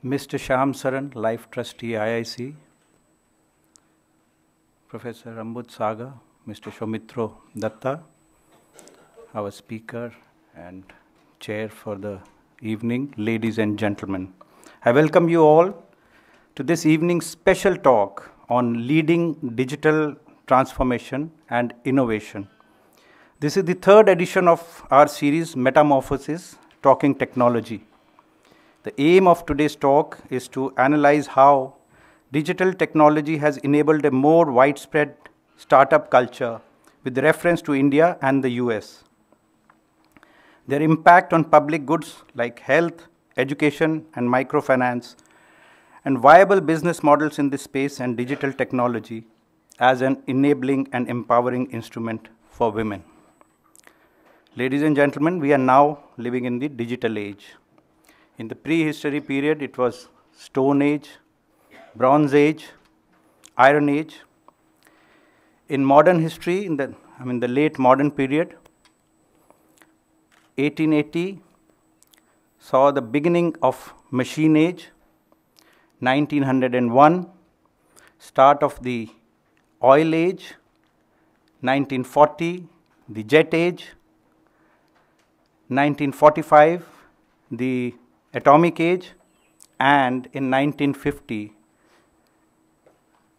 Mr. Shyam Saran, Life Trustee, IIC, Professor Ambuj Sagar, Mr. Soumitra Dutta, our speaker and chair for the evening, ladies and gentlemen. I welcome you all to this evening's special talk on leading digital transformation and innovation. This is the third edition of our series, Metamorphoses, Talking Technology. The aim of today's talk is to analyze how digital technology has enabled a more widespread startup culture with reference to India and the US. Their impact on public goods like health, education, and microfinance, and viable business models in this space and digital technology as an enabling and empowering instrument for women. Ladies and gentlemen, we are now living in the digital age. In the prehistory period, it was Stone Age, Bronze Age, Iron Age. In modern history, in the late modern period, 1880 saw the beginning of Machine Age, 1901, start of the Oil Age, 1940, the Jet Age, 1945, the Atomic Age, and in 1950,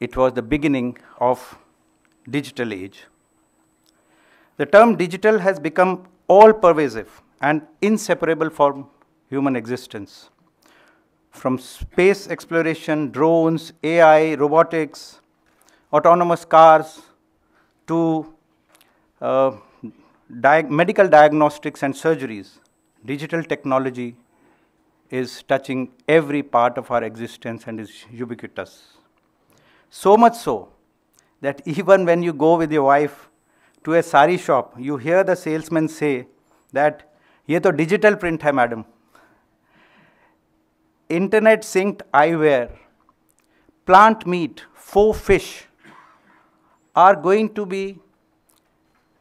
it was the beginning of Digital Age. The term digital has become all-pervasive and inseparable from human existence. From space exploration, drones, AI, robotics, autonomous cars, to medical diagnostics and surgeries, digital technology is touching every part of our existence and is ubiquitous. So much so that even when you go with your wife to a sari shop, you hear the salesman say that, "Ye to digital print hai, madam." Internet synced eyewear, plant meat, faux fish are going to be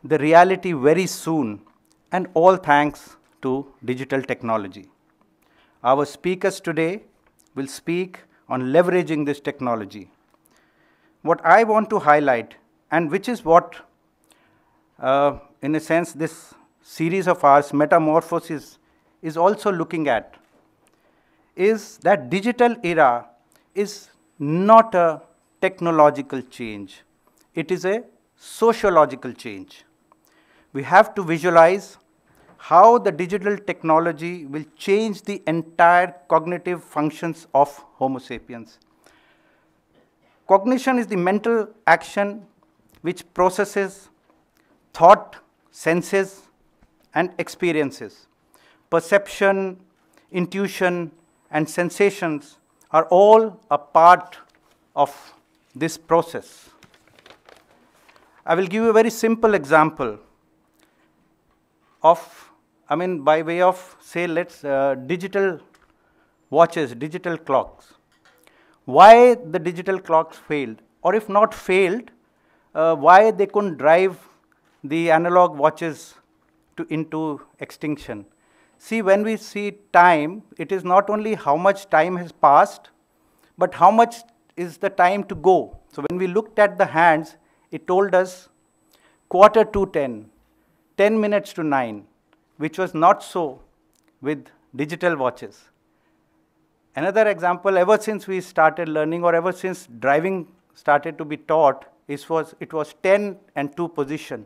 the reality very soon, and all thanks to digital technology. Our speakers today will speak on leveraging this technology. What I want to highlight, and which is what, in a sense, this series of ours, Metamorphoses, is also looking at, is that digital era is not a technological change. It is a sociological change. We have to visualize how the digital technology will change the entire cognitive functions of Homo sapiens. Cognition is the mental action which processes thought, senses, and experiences. Perception, intuition, and sensations are all a part of this process. I will give you a very simple example of, by way of, say, digital watches, digital clocks. Why the digital clocks failed, or if not failed, why they couldn't drive the analog watches into extinction. See, when we see time, it is not only how much time has passed, but how much is the time to go. So when we looked at the hands, it told us 9:45, 10 minutes to 9, which was not so with digital watches. Another example, ever since we started learning, or ever since driving started to be taught, it was 10 and 2 position.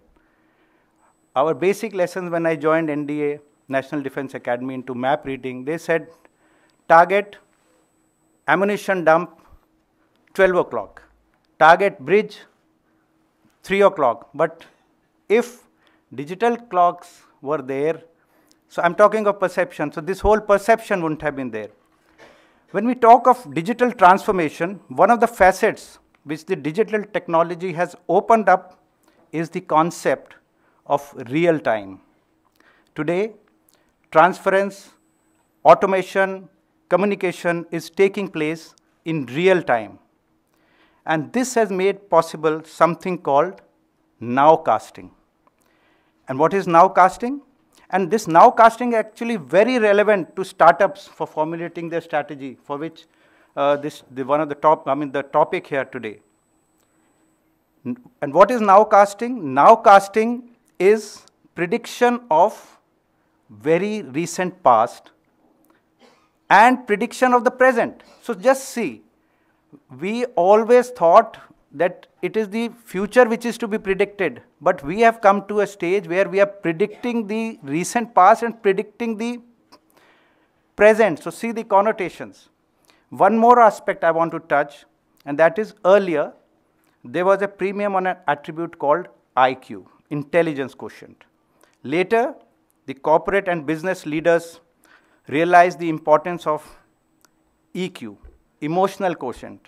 Our basic lessons when I joined NDA, National Defense Academy, into map reading, they said target, ammunition dump, 12 o'clock. Target bridge, 3 o'clock. But if digital clocks were there, so I'm talking of perception, so this whole perception wouldn't have been there. When we talk of digital transformation, one of the facets which the digital technology has opened up is the concept of real time. Today, transference, automation, communication is taking place in real time. And this has made possible something called Nowcasting. And what is Nowcasting? And this nowcasting actually very relevant to startups for formulating their strategy, for which the topic here today. And what is nowcasting? Nowcasting is prediction of very recent past and prediction of the present. So just see, we always thought that it is the future which is to be predicted, but we have come to a stage where we are predicting the recent past and predicting the present. So see the connotations. One more aspect I want to touch, and that is earlier, there was a premium on an attribute called IQ, intelligence quotient. Later, the corporate and business leaders realized the importance of EQ, emotional quotient.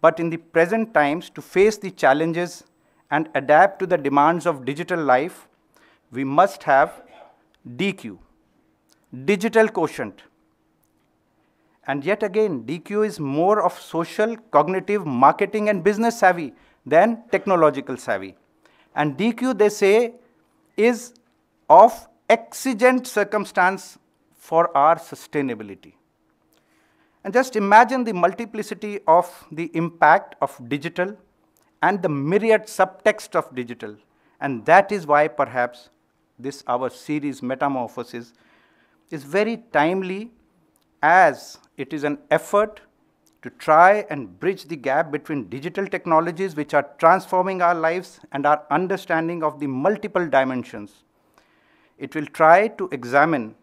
But in the present times, to face the challenges and adapt to the demands of digital life, we must have DQ, digital quotient. And yet again, DQ is more of social, cognitive, marketing and business savvy than technological savvy. And DQ, they say, is of exigent circumstance for our sustainability. And just imagine the multiplicity of the impact of digital and the myriad subtext of digital. And that is why perhaps this our series Metamorphoses is very timely, as it is an effort to try and bridge the gap between digital technologies which are transforming our lives and our understanding of the multiple dimensions. It will try to examine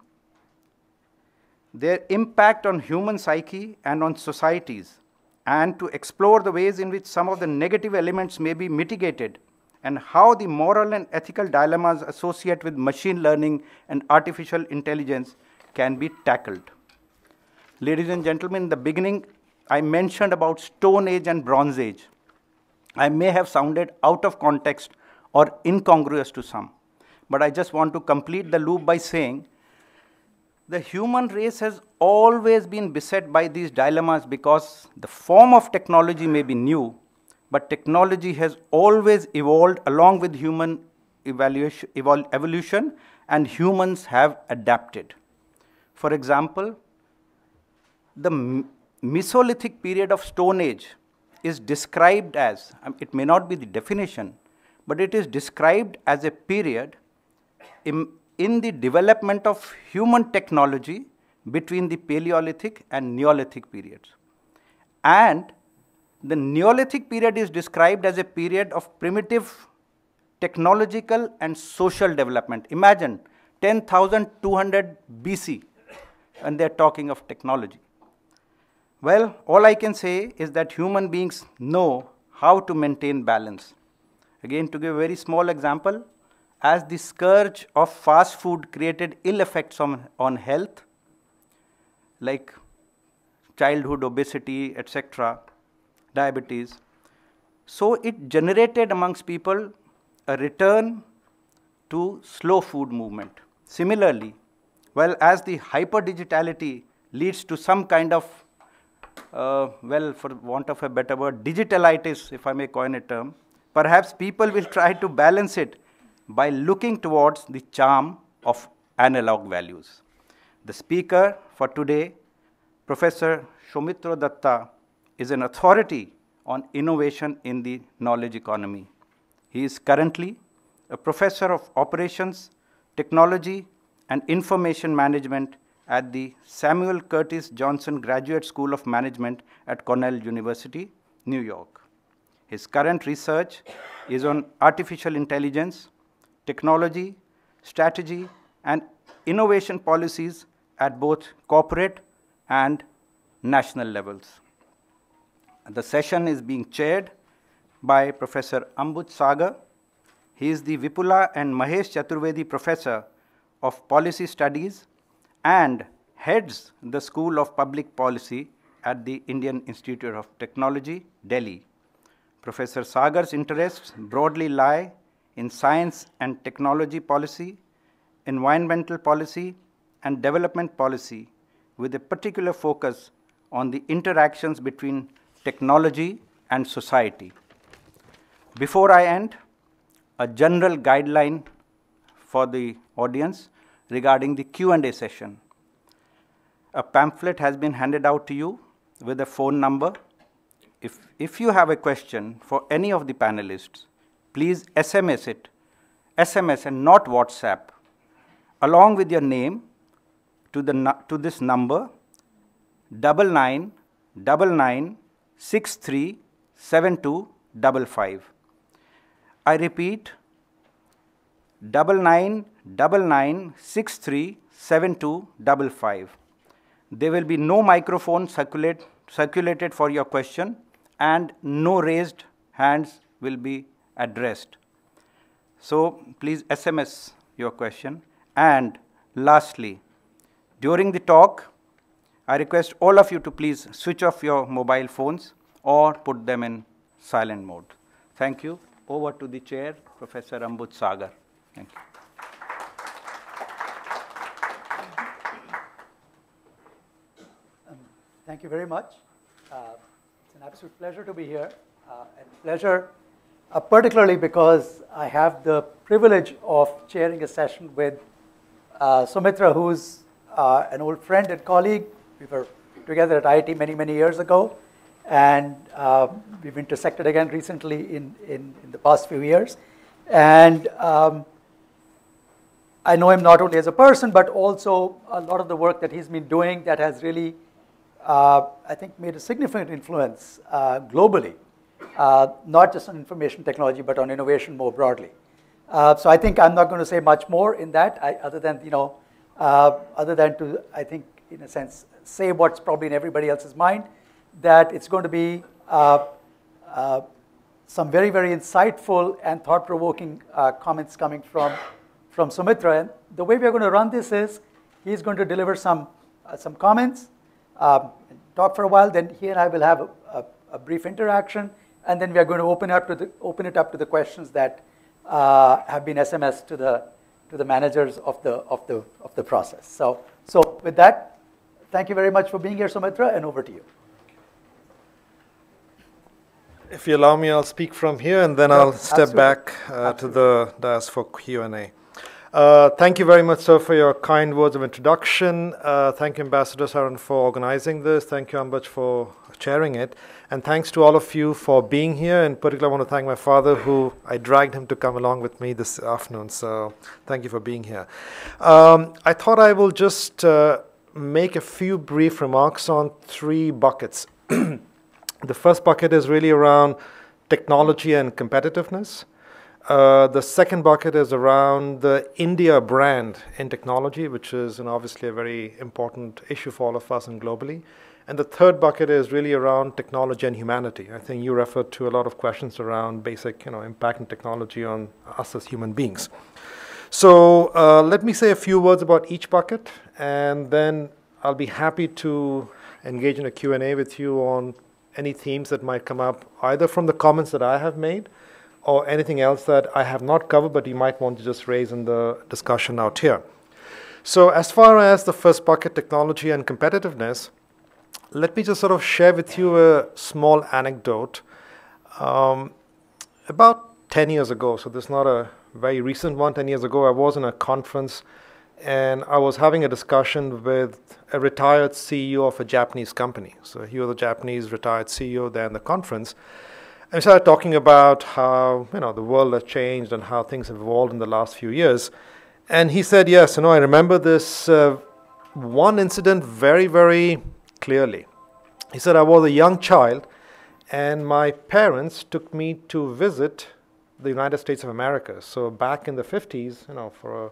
their impact on human psyche and on societies, and to explore the ways in which some of the negative elements may be mitigated, and how the moral and ethical dilemmas associated with machine learning and artificial intelligence can be tackled. Ladies and gentlemen, in the beginning, I mentioned about Stone Age and Bronze Age. I may have sounded out of context or incongruous to some, but I just want to complete the loop by saying the human race has always been beset by these dilemmas, because the form of technology may be new, but technology has always evolved along with human evolution, and humans have adapted. For example, the Mesolithic period of Stone Age is described as, it may not be the definition, but it is described as a period in the development of human technology between the Paleolithic and Neolithic periods. And the Neolithic period is described as a period of primitive technological and social development. Imagine 10,200 BC, and they're talking of technology. Well, all I can say is that human beings know how to maintain balance. Again, to give a very small example, as the scourge of fast food created ill effects on health, like childhood obesity, etc., diabetes, so it generated amongst people a return to slow food movement. Similarly, well, as the hyperdigitality leads to some kind of, for want of a better word, digitalitis, if I may coin a term, perhaps people will try to balance it by looking towards the charm of analog values. The speaker for today, Professor Soumitra Dutta, is an authority on innovation in the knowledge economy. He is currently a professor of operations, technology, and information management at the Samuel Curtis Johnson Graduate School of Management at Cornell University, New York. His current research is on artificial intelligence, technology, strategy, and innovation policies at both corporate and national levels. The session is being chaired by Professor Ambuj Sagar. He is the Vipula and Mahesh Chaturvedi Professor of Policy Studies and heads the School of Public Policy at the Indian Institute of Technology, Delhi. Professor Sagar's interests broadly lie in science and technology policy, environmental policy, and development policy, with a particular focus on the interactions between technology and society. Before I end, a general guideline for the audience. regarding the Q&A session. A pamphlet has been handed out to you with a phone number. If you have a question for any of the panelists, please SMS it, SMS and not WhatsApp, along with your name to this number 9999637255. I repeat, 9999637255. There will be no microphone circulated for your question, and no raised hands will be addressed. So please SMS your question. And lastly, during the talk, I request all of you to please switch off your mobile phones or put them in silent mode. Thank you. Over to the chair, Professor Ambuj Sagar. Thank you. Thank you very much. It's an absolute pleasure to be here, and pleasure particularly because I have the privilege of chairing a session with Soumitra, who's an old friend and colleague. We were together at IIT many, many years ago, and we've intersected again recently in the past few years. And I know him not only as a person, but also a lot of the work that he's been doing that has really, I think, made a significant influence globally, not just on information technology, but on innovation more broadly. So I think I'm not going to say much more in that, other than to, I think, in a sense, say what's probably in everybody else's mind, that it's going to be some very, very insightful and thought-provoking comments coming from Soumitra. And the way we're going to run this is, he's going to deliver some comments, talk for a while, then he and I will have a brief interaction, and then we are going to open it up to the questions that have been SMSed to the managers of the process. So with that, thank you very much for being here, Soumitra, and over to you. If you allow me, I'll speak from here, and then I'll step back to the dais for Q&A. Thank you very much, sir, for your kind words of introduction. Thank you, Ambassador Saran, for organizing this. Thank you, Ambuj, for chairing it. And thanks to all of you for being here. In particular, I want to thank my father, who I dragged him to come along with me this afternoon. So thank you for being here. I thought I will just make a few brief remarks on three buckets. The first bucket is really around technology and competitiveness. The second bucket is around the India brand in technology, which is obviously a very important issue for all of us and globally. And the third bucket is really around technology and humanity. I think you referred to a lot of questions around basic impact and technology on us as human beings. So let me say a few words about each bucket, and then I'll be happy to engage in a Q&A with you on any themes that might come up, either from the comments that I have made or anything else that I have not covered, but you might want to just raise in the discussion out here. So as far as the first bucket, technology and competitiveness, let me just sort of share with you a small anecdote. About 10 years ago, so this is not a very recent one, 10 years ago, I was in a conference and I was having a discussion with a retired CEO of a Japanese company. So he was a Japanese retired CEO there in the conference. And we started talking about how the world has changed and how things have evolved in the last few years. And he said, yes, I remember this one incident very, very clearly. He said, I was a young child and my parents took me to visit the United States of America. So back in the 50s, for a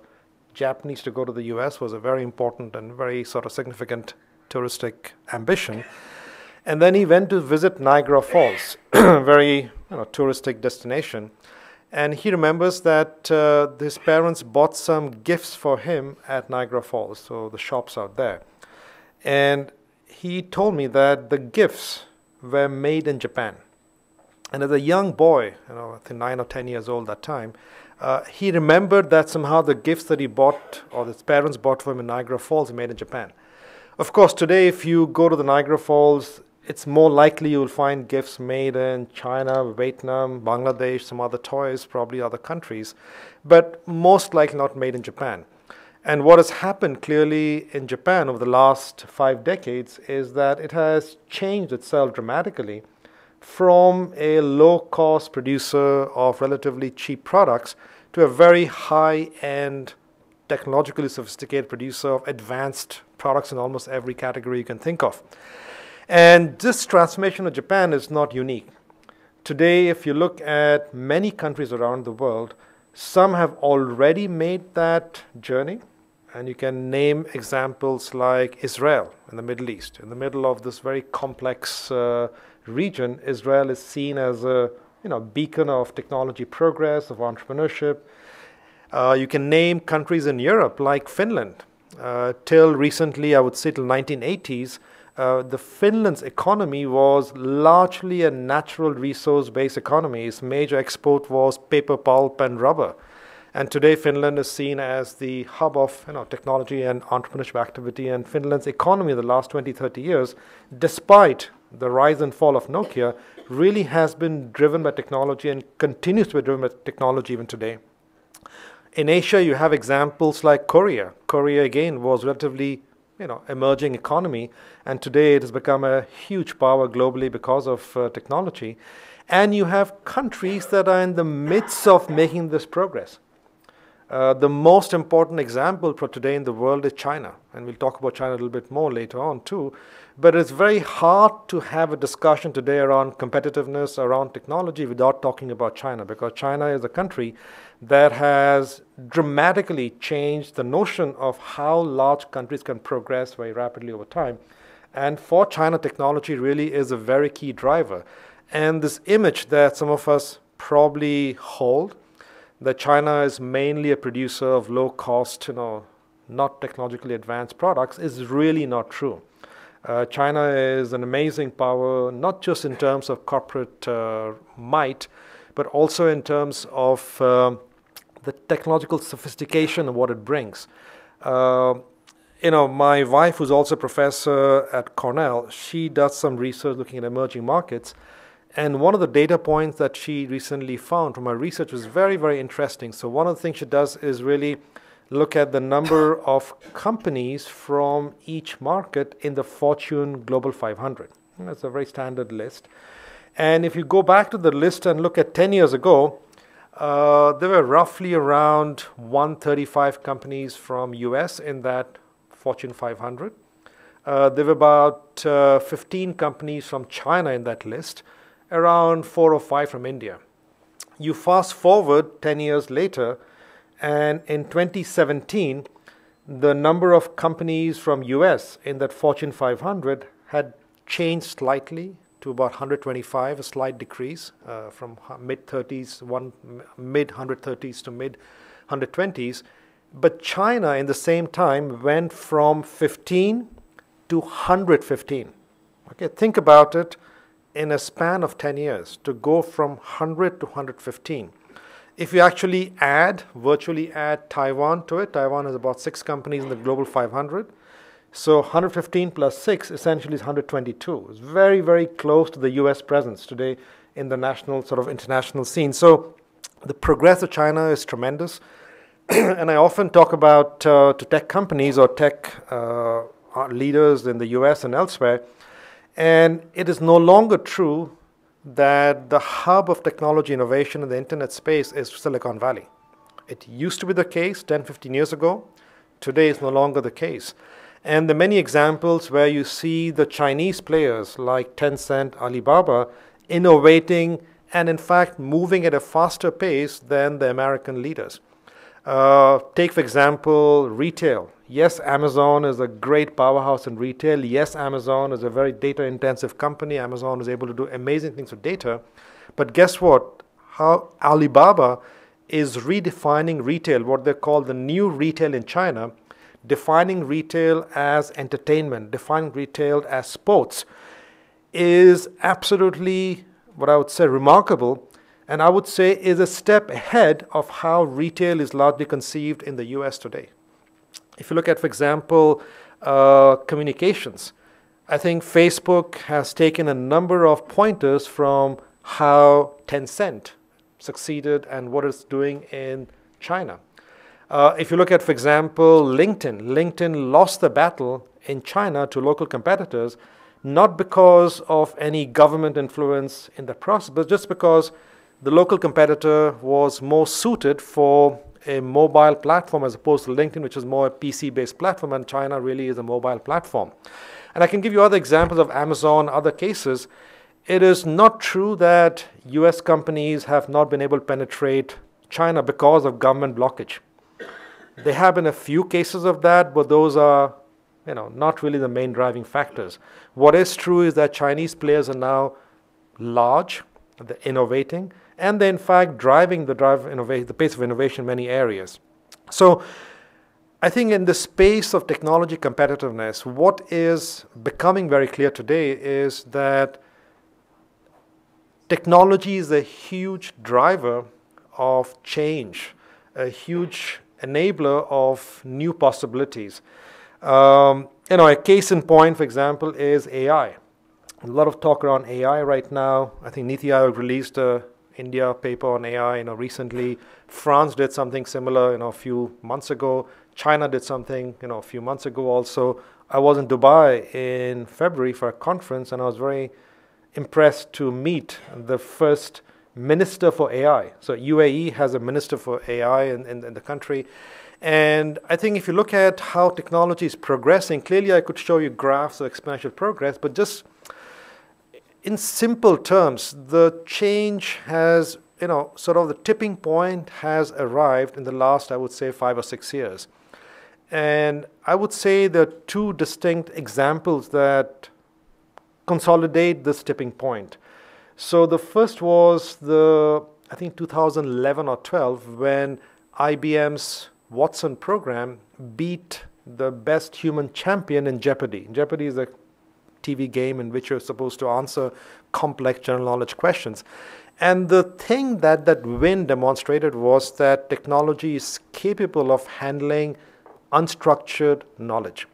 Japanese to go to the US was a very important and very sort of significant touristic ambition. And then he went to visit Niagara Falls, very touristic destination. And he remembers that his parents bought some gifts for him at Niagara Falls, so the shops out there. And he told me that the gifts were made in Japan. And as a young boy, I think 9 or 10 years old that time, he remembered that somehow the gifts that he bought, or his parents bought for him in Niagara Falls, were made in Japan. Of course, today, if you go to the Niagara Falls, it's more likely you'll find gifts made in China, Vietnam, Bangladesh, some other toys, probably other countries, but most likely not made in Japan. And what has happened clearly in Japan over the last 5 decades is that it has changed itself dramatically from a low-cost producer of relatively cheap products to a very high-end, technologically sophisticated producer of advanced products in almost every category you can think of. And this transformation of Japan is not unique. Today, if you look at many countries around the world, some have already made that journey. And you can name examples like Israel in the Middle East. In the middle of this very complex region, Israel is seen as a beacon of technology progress, of entrepreneurship. You can name countries in Europe like Finland. Till recently, I would say till 1980s, the Finland's economy was largely a natural resource-based economy. Its major export was paper pulp and rubber. And today, Finland is seen as the hub of technology and entrepreneurship activity. And Finland's economy in the last 20, 30 years, despite the rise and fall of Nokia, really has been driven by technology and continues to be driven by technology even today. In Asia, you have examples like Korea. Korea, again, was relatively emerging economy. And today, it has become a huge power globally because of technology. And you have countries that are in the midst of making this progress. The most important example for today in the world is China. And we'll talk about China a little bit more later on too. But it's very hard to have a discussion today around competitiveness, around technology without talking about China. Because China is a country that has dramatically changed the notion of how large countries can progress very rapidly over time. And for China, technology really is a very key driver. And this image that some of us probably hold, that China is mainly a producer of low-cost, not technologically advanced products, is really not true. China is an amazing power, not just in terms of corporate might, but also in terms of the technological sophistication of what it brings. My wife, who's also a professor at Cornell, she does some research looking at emerging markets. And one of the data points that she recently found from her research was very, very interesting. So one of the things she does is really look at the number of companies from each market in the Fortune Global 500. That's a very standard list. And if you go back to the list and look at 10 years ago, there were roughly around 135 companies from US in that Fortune 500. There were about 15 companies from China in that list, around 4 or 5 from India. You fast forward 10 years later, and in 2017, the number of companies from US in that Fortune 500 had changed slightly to about 125, a slight decrease from mid-130s to mid-120s. But China, in the same time, went from 15 to 115. Okay, think about it. In a span of 10 years, to go from 100 to 115. If you actually virtually add Taiwan to it, Taiwan has about 6 companies in the Global 500. So 115 plus 6 essentially is 122. It's very, very close to the US presence today in the national, international scene. So the progress of China is tremendous. And I often talk about to tech companies or tech leaders in the US and elsewhere. And it is no longer true that the hub of technology innovation in the internet space is Silicon Valley. It used to be the case 10, 15 years ago. Today is no longer the case. And the many examples where you see the Chinese players like Tencent, Alibaba, innovating and in fact moving at a faster pace than the American leaders. Take, for example, retail. Yes, Amazon is a great powerhouse in retail. Yes, Amazon is a very data-intensive company. Amazon is able to do amazing things with data. But guess what? How Alibaba is redefining retail, what they call the new retail in China, defining retail as entertainment, defining retail as sports, is absolutely, what I would say, remarkable. And I would say is a step ahead of how retail is largely conceived in the US today. If you look at, for example, communications, I think Facebook has taken a number of pointers from how Tencent succeeded and what it's doing in China. If you look at, for example, LinkedIn lost the battle in China to local competitors, not because of any government influence in the process, but just because the local competitor was more suited for a mobile platform as opposed to LinkedIn, which is more a PC-based platform, and China really is a mobile platform. And I can give you other examples of Amazon, other cases. It is not true that US companies have not been able to penetrate China because of government blockage. There have been a few cases of that, but those are not really the main driving factors. What is true is that Chinese players are now large, they're innovating, and they're in fact driving the pace of innovation in many areas. So I think in the space of technology competitiveness, what is becoming very clear today is that technology is a huge driver of change, a huge enabler of new possibilities. A case in point, for example, is AI. A lot of talk around AI right now. I think NITI Aayog released a India paper on AI, recently. France did something similar, a few months ago. China did something, a few months ago also. I was in Dubai in February for a conference, and I was very impressed to meet the first minister for AI. So UAE has a minister for AI in the country. And I think if you look at how technology is progressing, clearly I could show you graphs of exponential progress, but just in simple terms, the change has, sort of the tipping point has arrived in the last, I would say, 5 or 6 years. And I would say there are two distinct examples that consolidate this tipping point. So the first was I think 2011 or 12, when IBM's Watson program beat the best human champion in Jeopardy. Jeopardy is a TV game in which you're supposed to answer complex general knowledge questions. And the thing that win demonstrated was that technology is capable of handling unstructured knowledge.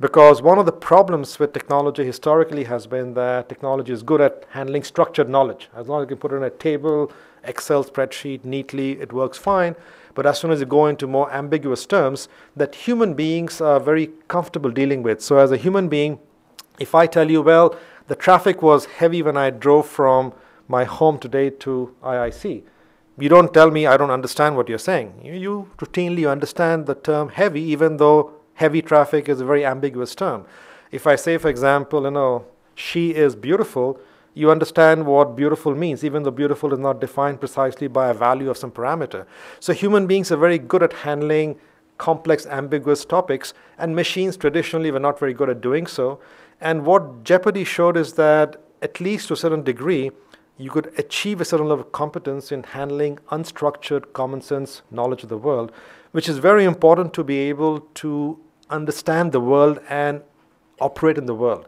Because one of the problems with technology historically has been that technology is good at handling structured knowledge. As long as you can put it in a table, Excel spreadsheet neatly, it works fine. But as soon as you go into more ambiguous terms that human beings are very comfortable dealing with. So as a human being, if I tell you, well, the traffic was heavy when I drove from my home today to IIC, you don't tell me I don't understand what you're saying. You routinely understand the term heavy, even though heavy traffic is a very ambiguous term. If I say, for example, she is beautiful, you understand what beautiful means, even though beautiful is not defined precisely by a value of some parameter. So human beings are very good at handling complex, ambiguous topics, and machines traditionally were not very good at doing so. And what Jeopardy showed is that, at least to a certain degree, you could achieve a certain level of competence in handling unstructured, common sense knowledge of the world, which is very important to be able to understand the world and operate in the world.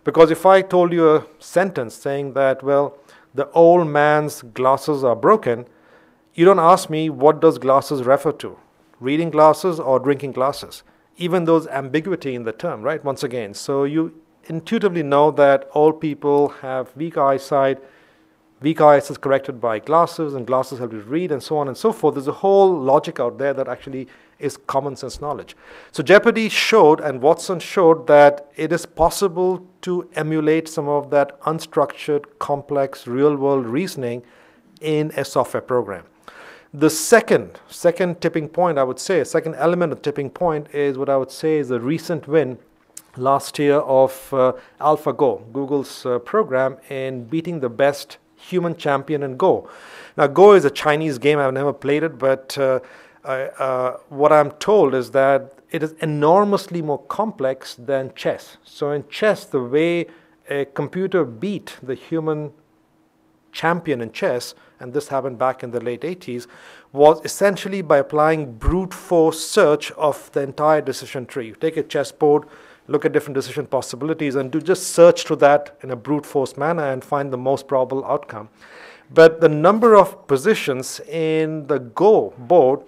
Because if I told you a sentence saying that, well, the old man's glasses are broken, you don't ask me what does glasses refer to, reading glasses or drinking glasses, even though there's ambiguity in the term, right? Once again, so you intuitively know that all people have weak eyesight. Weak eyes is corrected by glasses, and glasses help you read, and so on and so forth. There's a whole logic out there that actually is common sense knowledge. So Jeopardy showed, and Watson showed, that it is possible to emulate some of that unstructured, complex, real-world reasoning in a software program. The second tipping point, I would say, second element of tipping point is what I would say is a recent win last year of AlphaGo, Google's program in beating the best human champion in Go. Now, Go is a Chinese game. I've never played it, but what I'm told is that it is enormously more complex than chess. So in chess, the way a computer beat the human champion in chess, and this happened back in the late 80s, was essentially by applying brute force search of the entire decision tree. You take a chessboard, look at different decision possibilities, and do just search through that in a brute force manner and find the most probable outcome. But the number of positions in the Go board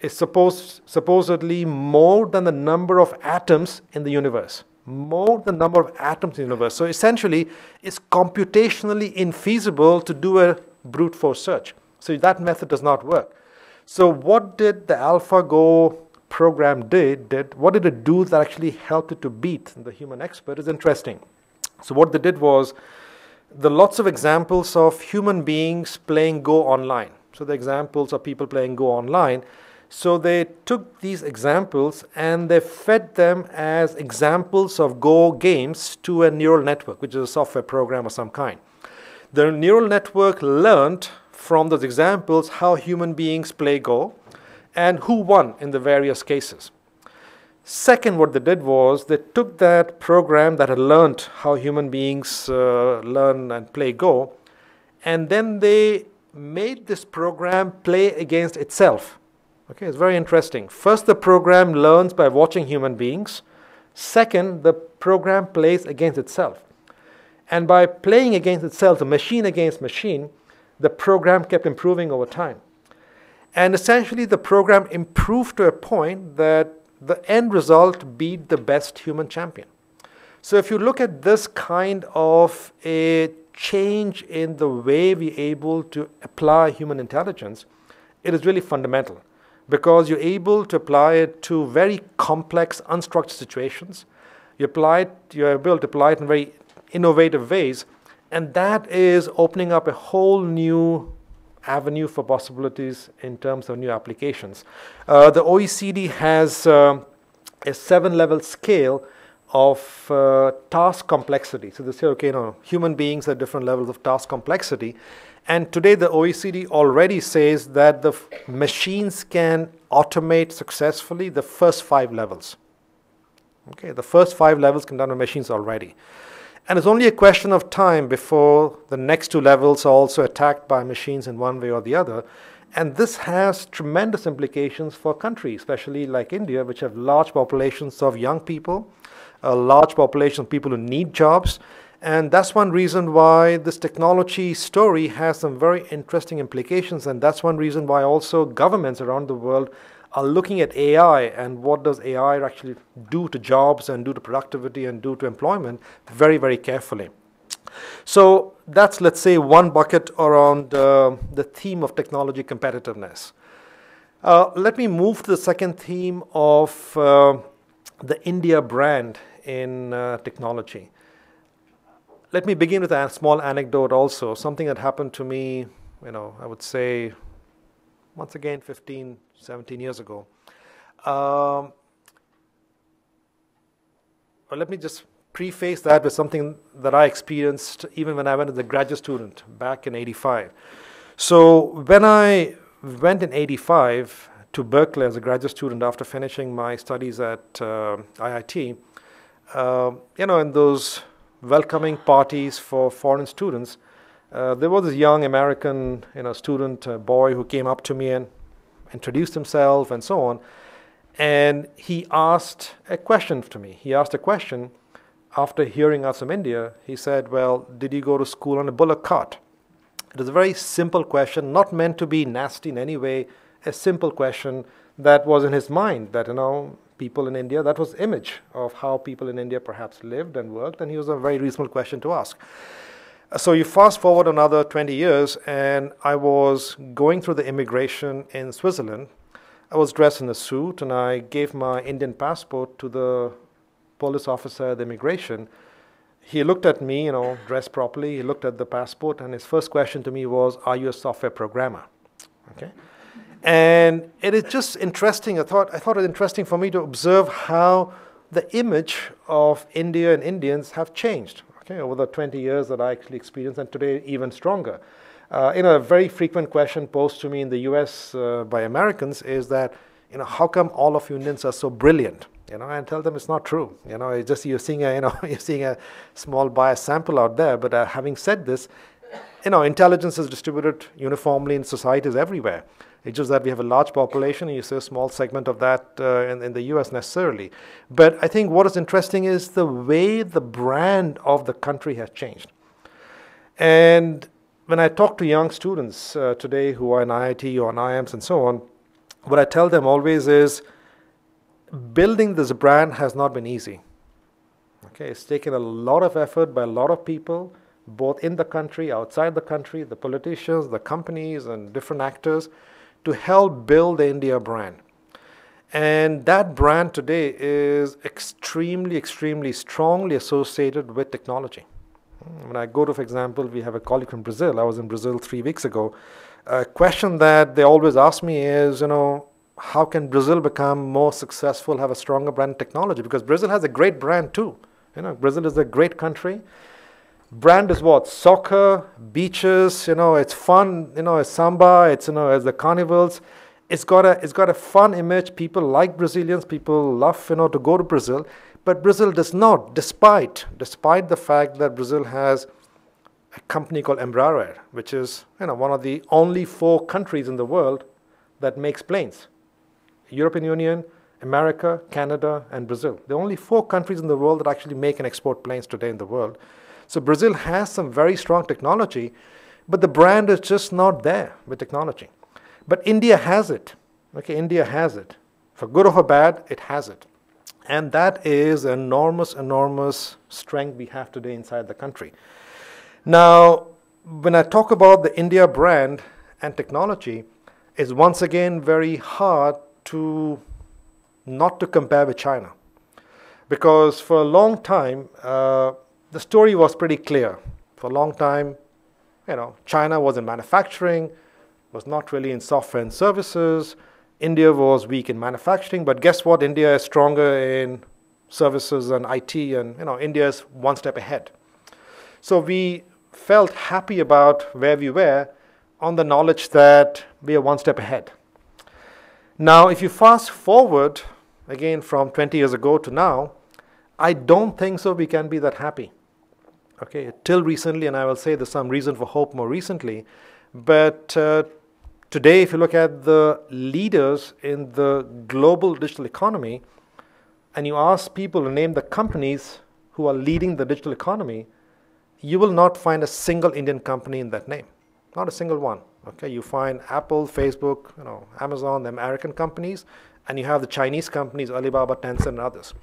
is supposedly more than the number of atoms in the universe. More than the number of atoms in the universe. So essentially, it's computationally infeasible to do a brute force search. So that method does not work. So what did the AlphaGo program what did it do that actually helped it to beat the human expert is interesting. So what they did was, there are lots of examples of human beings playing Go online. So the examples of people playing Go online. So they took these examples and they fed them as examples of Go games to a neural network, which is a software program of some kind. The neural network learned from those examples how human beings play Go and who won in the various cases. Second, what they did was they took that program that had learned how human beings learn and play Go, and then they made this program play against itself. Okay, it's very interesting. First, the program learns by watching human beings. Second, the program plays against itself. And by playing against itself, the machine against machine, the program kept improving over time. And essentially, the program improved to a point that the end result beat the best human champion. So if you look at this kind of a change in the way we're able to apply human intelligence, it is really fundamental, because you're able to apply it to very complex, unstructured situations. You're able to apply it in very innovative ways, and that is opening up a whole new avenue for possibilities in terms of new applications. The OECD has a 7-level scale of task complexity. So they say, okay, human beings have different levels of task complexity. And today the OECD already says that the machines can automate successfully the first 5 levels. Okay, the first 5 levels can be done with machines already. And it's only a question of time before the next 2 levels are also attacked by machines in one way or the other. And this has tremendous implications for countries, especially like India, which have large populations of young people, a large population of people who need jobs. And that's one reason why this technology story has some very interesting implications. And that's one reason why also governments around the world are looking at AI and what does AI actually do to jobs and do to productivity and do to employment very, very carefully. So that's, let's say, one bucket around the theme of technology competitiveness. Let me move to the second theme of the India brand in technology. Let me begin with a small anecdote also, something that happened to me, I would say, once again, 15, 17 years ago. Well, let me just preface that with something that I experienced even when I went as a graduate student back in '85. So when I went in '85 to Berkeley as a graduate student after finishing my studies at IIT, in those welcoming parties for foreign students, there was this young American student boy who came up to me and introduced himself and so on. And he asked a question to me. He asked a question after hearing us from India. He said, well, did you go to school on a bullock cart? It was a very simple question, not meant to be nasty in any way, a simple question that was in his mind that, people in India, that was image of how people in India perhaps lived and worked, and it was a very reasonable question to ask. So you fast forward another 20 years, and I was going through the immigration in Switzerland. I was dressed in a suit, and I gave my Indian passport to the police officer at the immigration. He looked at me, dressed properly. He looked at the passport, and his first question to me was, are you a software programmer? Okay. And it is just interesting. I thought it was interesting for me to observe how the image of India and Indians have changed. Okay, over the 20 years that I actually experienced, and today even stronger. A very frequent question posed to me in the US by Americans is that, how come all of you Indians are so brilliant? And I tell them it's not true. It's just you're seeing a small biased sample out there. But having said this, intelligence is distributed uniformly in societies everywhere. It's just that we have a large population, and you see a small segment of that in the US necessarily. But I think what is interesting is the way the brand of the country has changed. And when I talk to young students today who are in IIT or in IIMs and so on, what I tell them always is building this brand has not been easy. Okay, it's taken a lot of effort by a lot of people, both in the country, outside the country, the politicians, the companies, and different actors, to help build the India brand. And that brand today is extremely, extremely strongly associated with technology. When I go to, for example, we have a colleague from Brazil. I was in Brazil 3 weeks ago. A question that they always ask me is, how can Brazil become more successful, have a stronger brand in technology? Because Brazil has a great brand too. Brazil is a great country. Brand is what? Soccer, beaches, it's fun, it's samba, it's the carnivals. It's got a fun image. People like Brazilians. People love, to go to Brazil. But Brazil does not, despite the fact that Brazil has a company called Embraer, which is, one of the only 4 countries in the world that makes planes. European Union, America, Canada, and Brazil. The only 4 countries in the world that actually make and export planes today in the world. So Brazil has some very strong technology, but the brand is just not there with technology. But India has it. Okay, India has it. For good or for bad, it has it. And that is an enormous, enormous strength we have today inside the country. Now, when I talk about the India brand and technology, it's once again very hard to not to compare with China. Because for a long time, the story was pretty clear. For a long time, China was in manufacturing, was not really in software and services. India was weak in manufacturing, but guess what? India is stronger in services and IT, and India is one step ahead. So we felt happy about where we were on the knowledge that we are one step ahead. Now, if you fast forward, again from 20 years ago to now, I don't think so we can be that happy. Okay, till recently, and I will say there's some reason for hope more recently, but today, if you look at the leaders in the global digital economy, and you ask people to name the companies who are leading the digital economy, you will not find a single Indian company in that name. Not a single one. Okay, you find Apple, Facebook, Amazon, the American companies, and you have the Chinese companies, Alibaba, Tencent, and others.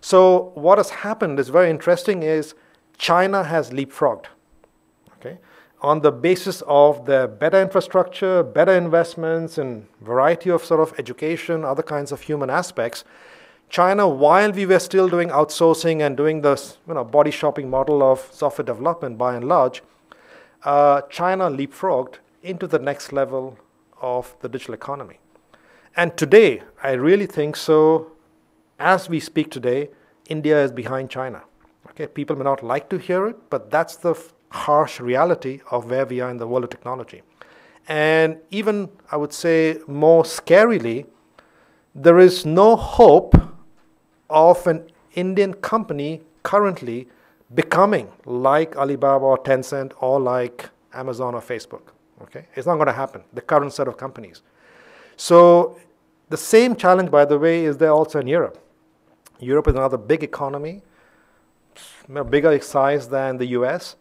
So what has happened is very interesting is China has leapfrogged. Okay, on the basis of the better infrastructure, better investments, and variety of sort of education, other kinds of human aspects, China, while we were still doing outsourcing and doing this body shopping model of software development by and large, China leapfrogged into the next level of the digital economy. And today, I really think so, as we speak today, India is behind China. Okay, people may not like to hear it, but that's the harsh reality of where we are in the world of technology. And even, I would say, more scarily, there is no hope of an Indian company currently becoming like Alibaba or Tencent or like Amazon or Facebook. Okay, it's not going to happen, the current set of companies. So the same challenge, by the way, is there also in Europe. Europe is another big economy, bigger size than the US.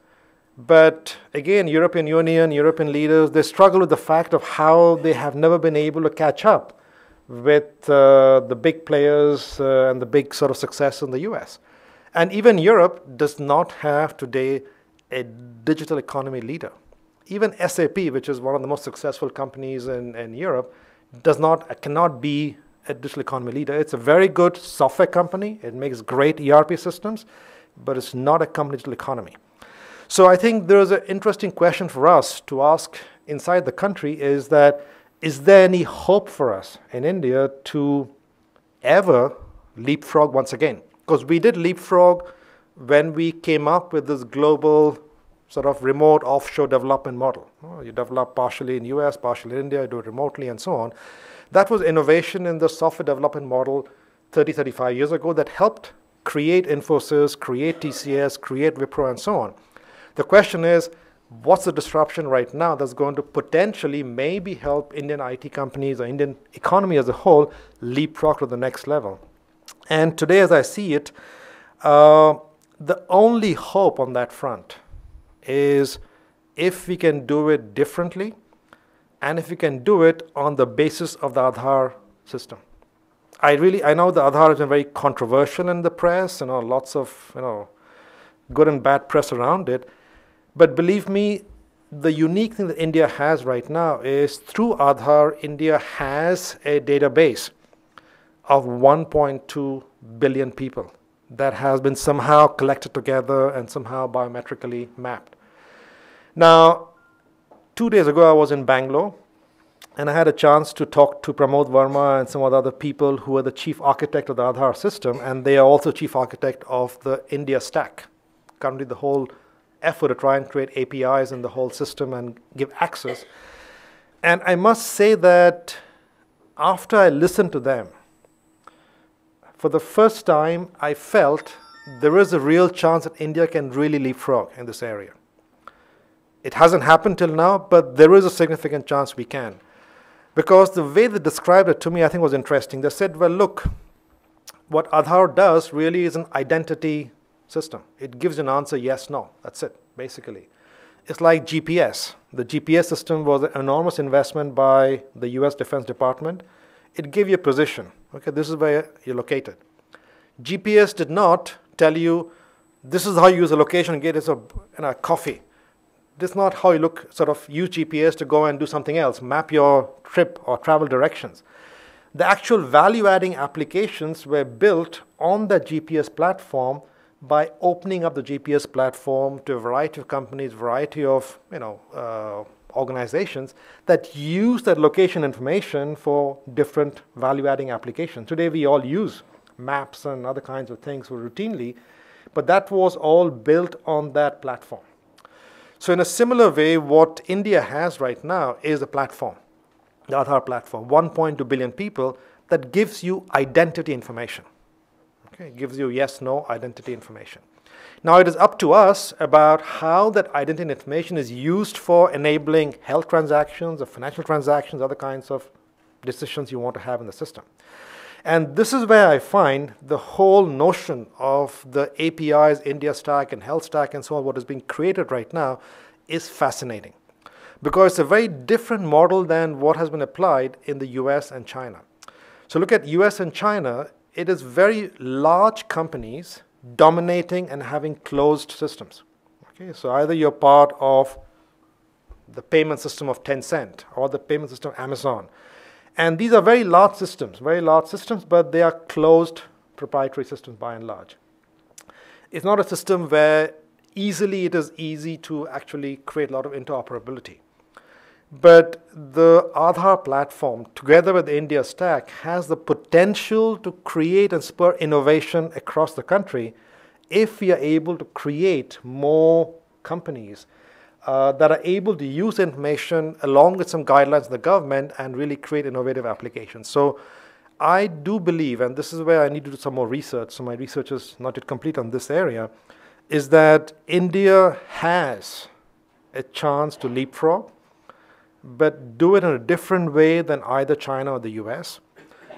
But again, European Union, European leaders, they struggle with the fact of how they have never been able to catch up with the big players and the big sort of success in the US. And even Europe does not have today a digital economy leader. Even SAP, which is one of the most successful companies in Europe, cannot be a digital economy leader. It's a very good software company. It makes great ERP systems, but it's not a company digital economy. So I think there's an interesting question for us to ask inside the country is that, is there any hope for us in India to ever leapfrog once again? Because we did leapfrog when we came up with this global sort of remote offshore development model. You develop partially in US, partially in India, you do it remotely and so on. That was innovation in the software development model 30, 35 years ago that helped create Infosys, create TCS, create Wipro and so on. The question is, what's the disruption right now that's going to potentially maybe help Indian IT companies or Indian economy as a whole leapfrog to the next level? And today, as I see it, the only hope on that front is if we can do it differently and if we can do it on the basis of the Aadhaar system. I know the Aadhaar has been very controversial in the press, lots of good and bad press around it. But believe me, the unique thing that India has right now is through Aadhaar, India has a database of 1.2 billion people that has been somehow collected together and somehow biometrically mapped. Now, 2 days ago, I was in Bangalore, and I had a chance to talk to Pramod Verma and some of the other people who are the chief architect of the Aadhaar system, and they are also chief architect of the India stack. Currently, the whole effort to try and create APIs in the whole system and give access. And I must say that after I listened to them, for the first time, I felt there is a real chance that India can really leapfrog in this area. It hasn't happened till now, but there is a significant chance we can. Because the way they described it to me, I think was interesting. They said, well, look, what Aadhaar does really is an identity system. It gives an answer, yes, no. That's it, basically. It's like GPS. The GPS system was an enormous investment by the US Defense Department. It gave you a position. Okay, this is where you're located. GPS did not tell you, this is how you use a location and get a coffee. This is not how you use GPS to go and do something else, map your trip or travel directions. The actual value-adding applications were built on the GPS platform by opening up the GPS platform to a variety of companies, variety of organizations that use that location information for different value-adding applications. Today we all use maps and other kinds of things routinely, but that was all built on that platform. So in a similar way, what India has right now is a platform, the Aadhaar platform, 1.2 billion people that gives you identity information. Okay, it gives you yes, no identity information. Now it is up to us about how that identity information is used for enabling health transactions or financial transactions, other kinds of decisions you want to have in the system. And this is where I find the whole notion of the APIs, India stack and health stack and so on, what is being created right now is fascinating. Because it's a very different model than what has been applied in the US and China. So look at US and China, it is very large companies dominating and having closed systems. Okay, so either you're part of the payment system of Tencent or the payment system of Amazon. And these are very large systems, but they are closed proprietary systems by and large. It's not a system where it is easy to actually create a lot of interoperability. But the Aadhaar platform, together with the India stack, has the potential to create and spur innovation across the country if we are able to create more companies that are able to use information along with some guidelines of the government and really create innovative applications. So I do believe, and this is where I need to do some more research, so my research is not yet complete on this area, is that India has a chance to leapfrog, but do it in a different way than either China or the US,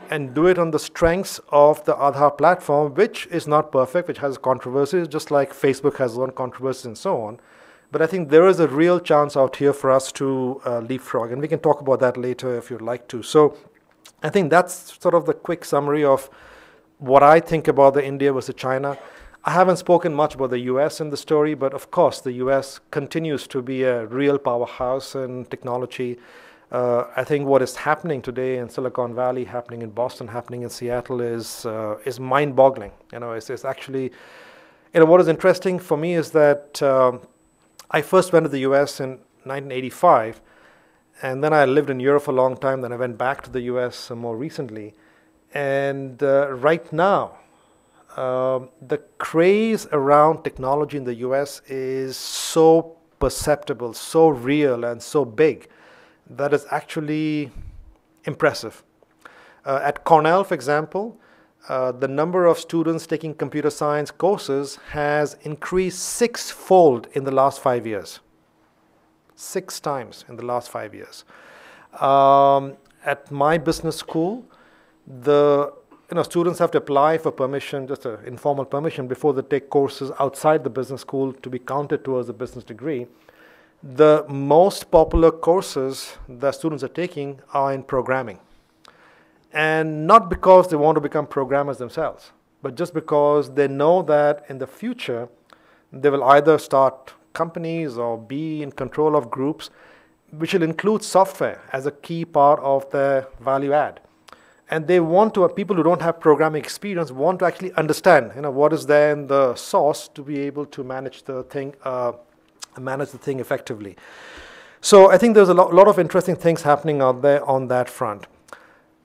and do it on the strengths of the Aadhaar platform, which is not perfect, which has controversies, just like Facebook has its own controversies and so on. But I think there is a real chance out here for us to leapfrog, and we can talk about that later if you'd like to. So I think that's sort of the quick summary of what I think about the India versus China. I haven't spoken much about the US in the story, but of course the US continues to be a real powerhouse in technology. I think what is happening today in Silicon Valley, happening in Boston, happening in Seattle is mind-boggling. It's actually, what is interesting for me is that I first went to the US in 1985, and then I lived in Europe for a long time. Then I went back to the US more recently. And right now, the craze around technology in the US is so perceptible, so real, and so big that is actually impressive. At Cornell, for example, the number of students taking computer science courses has increased six-fold in the last 5 years. 6 times in the last 5 years. At my business school, students have to apply for permission, just an informal permission, before they take courses outside the business school to be counted towards a business degree. The most popular courses that students are taking are in programming. And not because they want to become programmers themselves, but just because they know that in the future, they will either start companies or be in control of groups, which will include software as a key part of their value add. And they want to, people who don't have programming experience want to actually understand, what is there in the source to be able to manage the thing effectively. So I think there's a lot of interesting things happening out there on that front.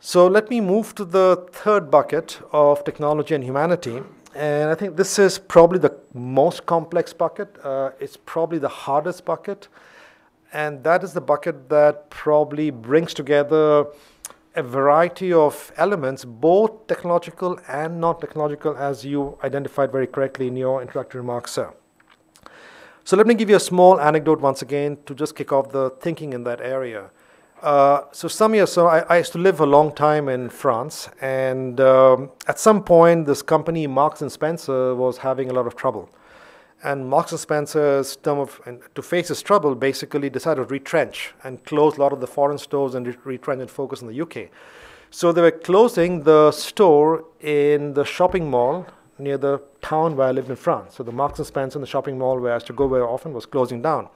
So let me move to the third bucket of technology and humanity. And I think this is probably the most complex bucket. It's probably the hardest bucket. And that is the bucket that probably brings together a variety of elements, both technological and non-technological, as you identified very correctly in your introductory remarks, sir. So let me give you a small anecdote once again to just kick off the thinking in that area. So some years, I used to live a long time in France, and at some point this company Marks and Spencer was having a lot of trouble. And Marks and Spencer's to face this trouble basically decided to retrench and close a lot of the foreign stores and retrench and focus on the UK. So they were closing the store in the shopping mall near the town where I lived in France. So the Marks and Spencer in the shopping mall where I used to go very often was closing down.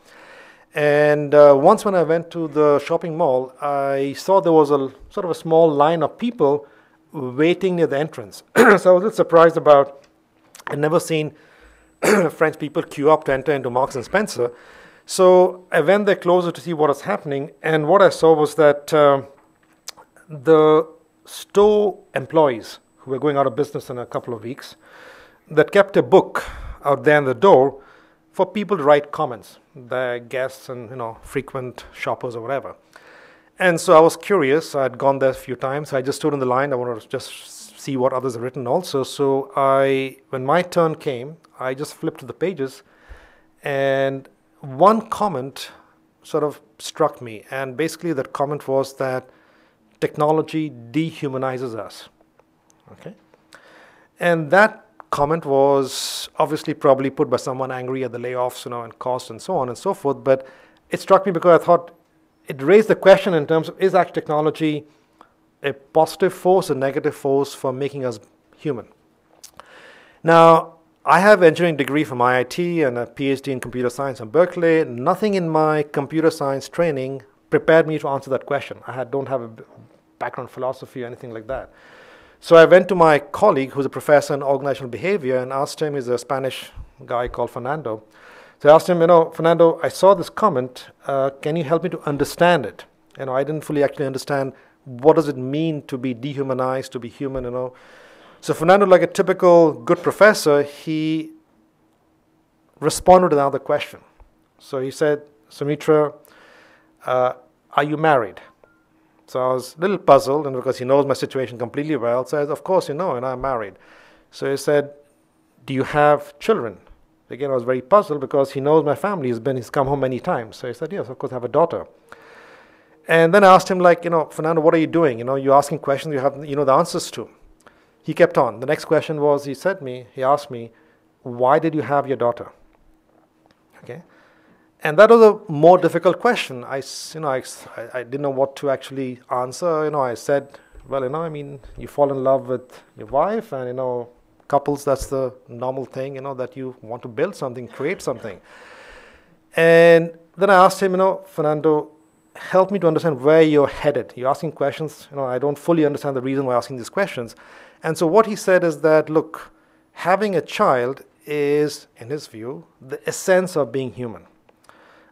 And once when I went to the shopping mall, I saw there was a sort of a small line of people waiting near the entrance. So I was a little surprised about, I'd never seen French people queue up to enter into Marks and Spencer. So I went there closer to see what was happening, and what I saw was that the store employees who were going out of business in a couple of weeks, that kept a book out there in the door for people to write comments, their guests and frequent shoppers or whatever. And so I was curious. I'd gone there a few times. So I just stood in the line. I wanted to just see what others have written also. So when my turn came, I just flipped to the pages, and one comment sort of struck me. And basically that comment was that technology dehumanizes us. Okay? And that comment was obviously probably put by someone angry at the layoffs, and cost and so on and so forth. But it struck me because I thought it raised the question in terms of, is actually technology a positive force, a negative force for making us human? Now, I have an engineering degree from IIT and a PhD in computer science from Berkeley. Nothing in my computer science training prepared me to answer that question. Don't have a background in philosophy or anything like that. So I went to my colleague, who's a professor in organizational behavior, and asked him, he's a Spanish guy called Fernando. So I asked him, Fernando, I saw this comment. Can you help me to understand it? I didn't fully actually understand what does it mean to be dehumanized, to be human, So Fernando, like a typical good professor, he responded to another question. So he said, Soumitra, are you married? So I was a little puzzled, and because he knows my situation completely well, so I said, of course you know, and I'm married. So he said, do you have children? Again, I was very puzzled because he knows my family. He's come home many times. So he said, yes, of course I have a daughter. And then I asked him, Fernando, what are you doing? You're asking questions you have the answers to. He kept on. The next question was, he asked me, why did you have your daughter? Okay. And that was a more difficult question. I didn't know what to actually answer. I said, well, you fall in love with your wife, and, couples, that's the normal thing, that you want to build something, create something. And then I asked him, Fernando, help me to understand where you're headed. You're asking questions, I don't fully understand the reason why you're asking these questions. And so what he said is that, look, having a child is, in his view, the essence of being human.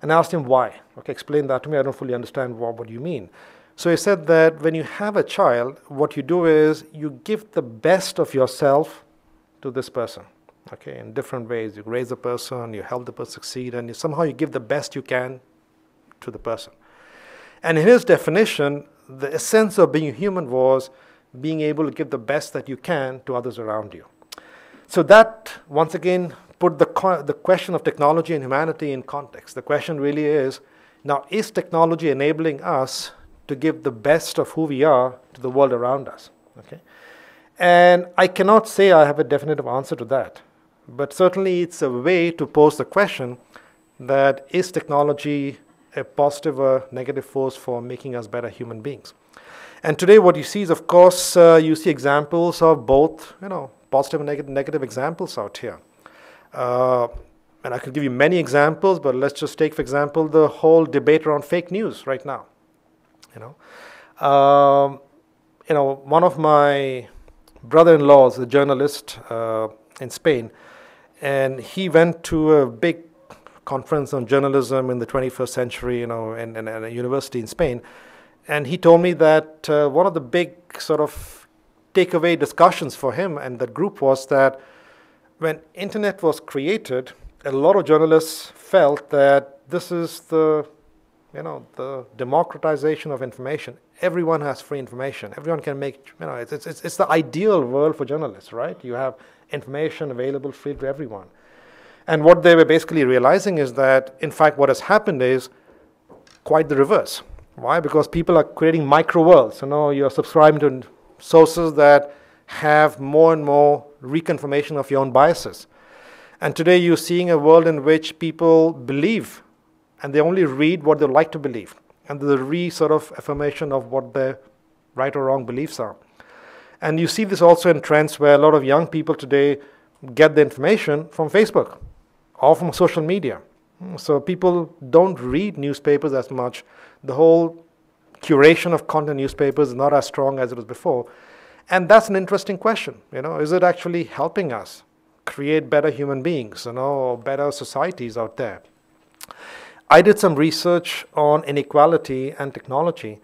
And I asked him why. Okay, explain that to me. I don't fully understand what you mean. So he said that when you have a child, what you do is you give the best of yourself to this person. Okay, in different ways. You raise the person, you help the person succeed, and somehow you give the best you can to the person. And in his definition, the essence of being human was being able to give the best that you can to others around you. So that, once again, put the question of technology and humanity in context. The question really is, now, is technology enabling us to give the best of who we are to the world around us? Okay? And I cannot say I have a definitive answer to that. But certainly it's a way to pose the question that is technology a positive or negative force for making us better human beings? And today what you see is, of course, you see examples of both, positive and negative examples out here. And I could give you many examples, but let's just take, for example, the whole debate around fake news right now. One of my brother-in-laws, a journalist in Spain, and he went to a big conference on journalism in the 21st century, in a university in Spain, and he told me that one of the big sort of takeaway discussions for him and that group was that when internet was created, a lot of journalists felt that this is the democratization of information. Everyone has free information. Everyone can make, it's the ideal world for journalists, right? You have information available free to everyone. And what they were basically realizing is that, in fact, what has happened is quite the reverse. Why? Because people are creating micro worlds. You're subscribing to sources that have more and more reconfirmation of your own biases. And today you're seeing a world in which people believe, and they only read what they like to believe. And the sort of affirmation of what their right or wrong beliefs are. And you see this also in trends where a lot of young people today get the information from Facebook or from social media. So people don't read newspapers as much. The whole curation of content newspapers is not as strong as it was before. And that's an interesting question. Is it actually helping us create better human beings, or better societies out there? I did some research on inequality and technology,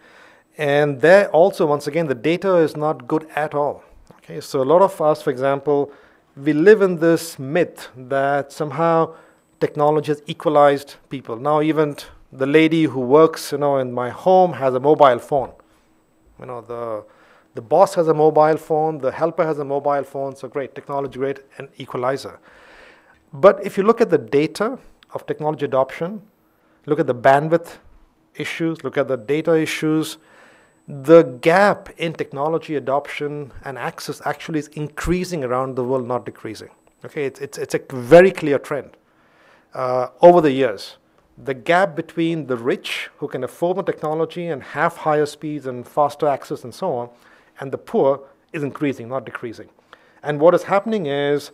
and there also, once again, the data is not good at all. Okay, so a lot of us, for example, we live in this myth that somehow technology has equalized people. Now even the lady who works, in my home has a mobile phone. The boss has a mobile phone, the helper has a mobile phone, so great, technology, great, and equalizer. But if you look at the data of technology adoption, look at the bandwidth issues, look at the data issues, the gap in technology adoption and access actually is increasing around the world, not decreasing. Okay, it's a very clear trend over the years. The gap between the rich who can afford the technology and have higher speeds and faster access and so on, and the poor is increasing, not decreasing. And what is happening is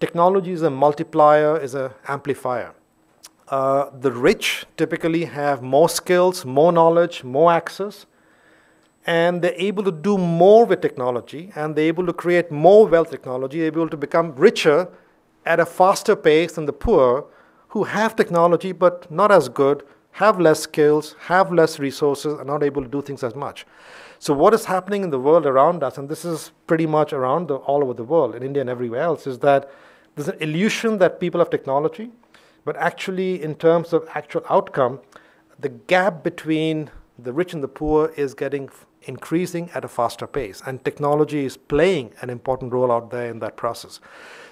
technology is a multiplier, is an amplifier. The rich typically have more skills, more knowledge, more access, and they're able to do more with technology, and they're able to create more wealth technology, they're able to become richer at a faster pace than the poor who have technology but not as good, have less skills, have less resources, are not able to do things as much. So what is happening in the world around us, and this is pretty much around all over the world, in India and everywhere else, is that there's an illusion that people have technology, but actually in terms of actual outcome, the gap between the rich and the poor is increasing at a faster pace, and technology is playing an important role out there in that process.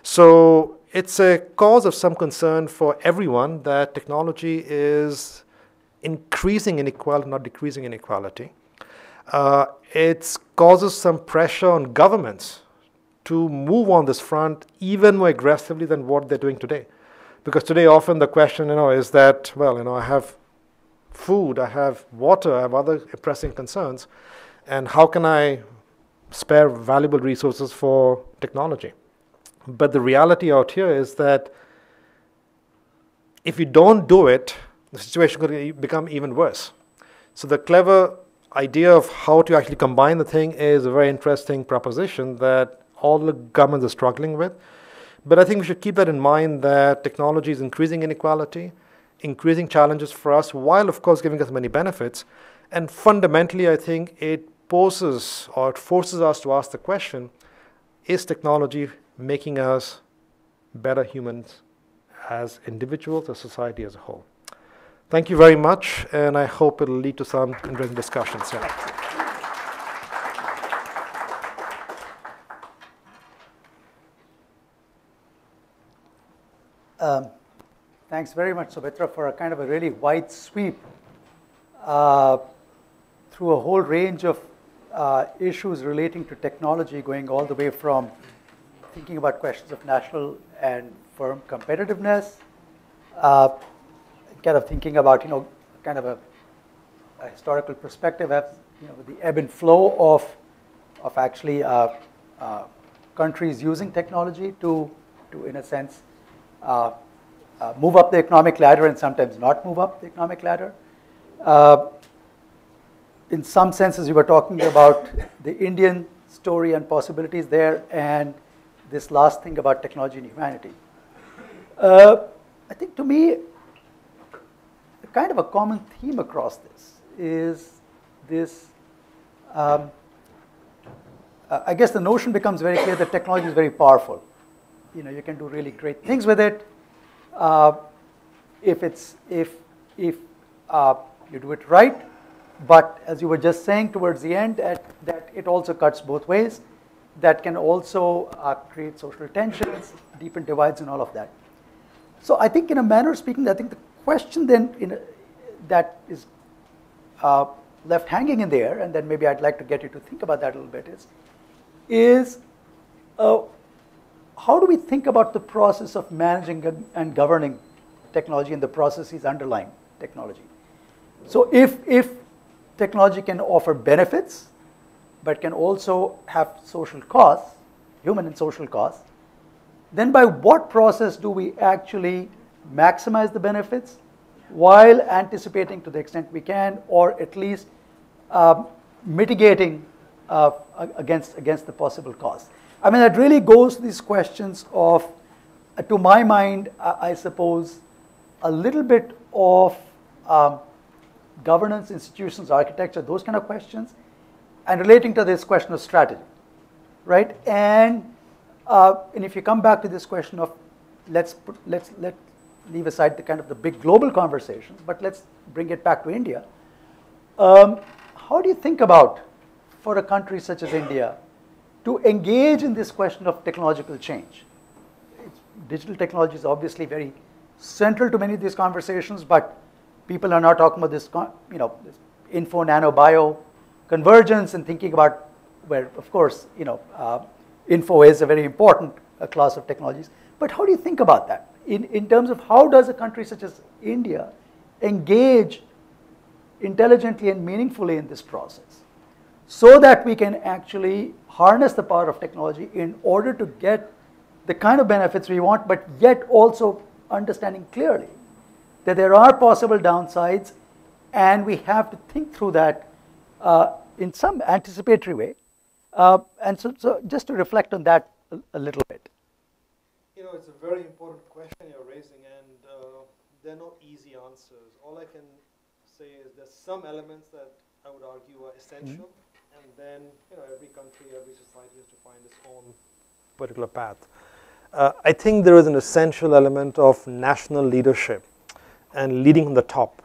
So it's a cause of some concern for everyone that technology is increasing inequality, not decreasing inequality. It causes some pressure on governments to move on this front even more aggressively than what they're doing today. Because today often the question, is that, I have food, I have water, I have other pressing concerns, and how can I spare valuable resources for technology? But the reality out here is that if you don't do it, the situation could become even worse. So the clever idea of how to actually combine the thing is a very interesting proposition that all the governments are struggling with. But I think we should keep that in mind, that technology is increasing inequality, increasing challenges for us, while of course giving us many benefits. And fundamentally, I think it forces us to ask the question, is technology making us better humans as individuals, as society as a whole? Thank you very much, and I hope it'll lead to some interesting discussions. Yeah. Thanks very much, Soumitra, for a kind of a really wide sweep through a whole range of issues relating to technology, going all the way from thinking about questions of national and firm competitiveness, kind of thinking about, kind of a historical perspective, the ebb and flow of actually countries using technology to in a sense, move up the economic ladder and sometimes not move up the economic ladder. In some senses, you were talking about the Indian story and possibilities there, and this last thing about technology and humanity. I think to me, kind of a common theme across this is this, I guess the notion becomes very clear that technology is very powerful. You know, you can do really great things with it if you do it right. But as you were just saying towards the end, that it also cuts both ways. That can also create social tensions, deepen divides, and all of that. So I think, in a manner of speaking, I think the question then that is left hanging in the air, and then maybe I'd like to get you to think about that a little bit, is how do we think about the process of managing and governing technology and the processes underlying technology? So if technology can offer benefits, but can also have social costs, human and social costs, then by what process do we actually maximize the benefits while anticipating to the extent we can, or at least mitigating against the possible costs? I mean, that really goes to these questions of, to my mind, I suppose, a little bit of governance, institutions, architecture, those kind of questions, and relating to this question of strategy, right? And if you come back to this question of let's leave aside the kind of the big global conversations, but let's bring it back to India. How do you think about, for a country such as India, to engage in this question of technological change? Digital technology is obviously very central to many of these conversations, but people are now talking about this, this info, nano, bio convergence, and thinking about where, of course, info is a very important class of technologies. But how do you think about that in terms of how does a country such as India engage intelligently and meaningfully in this process, so that we can actually harness the power of technology in order to get the kind of benefits we want, but yet also understanding clearly that there are possible downsides, and we have to think through that in some anticipatory way. And so just to reflect on that a little bit. You know, it's a very important question you're raising, and there are no easy answers. All I can say is there's some elements that I would argue are essential, and then every country, every society has to find its own particular path. I think there is an essential element of national leadership and leading from the top.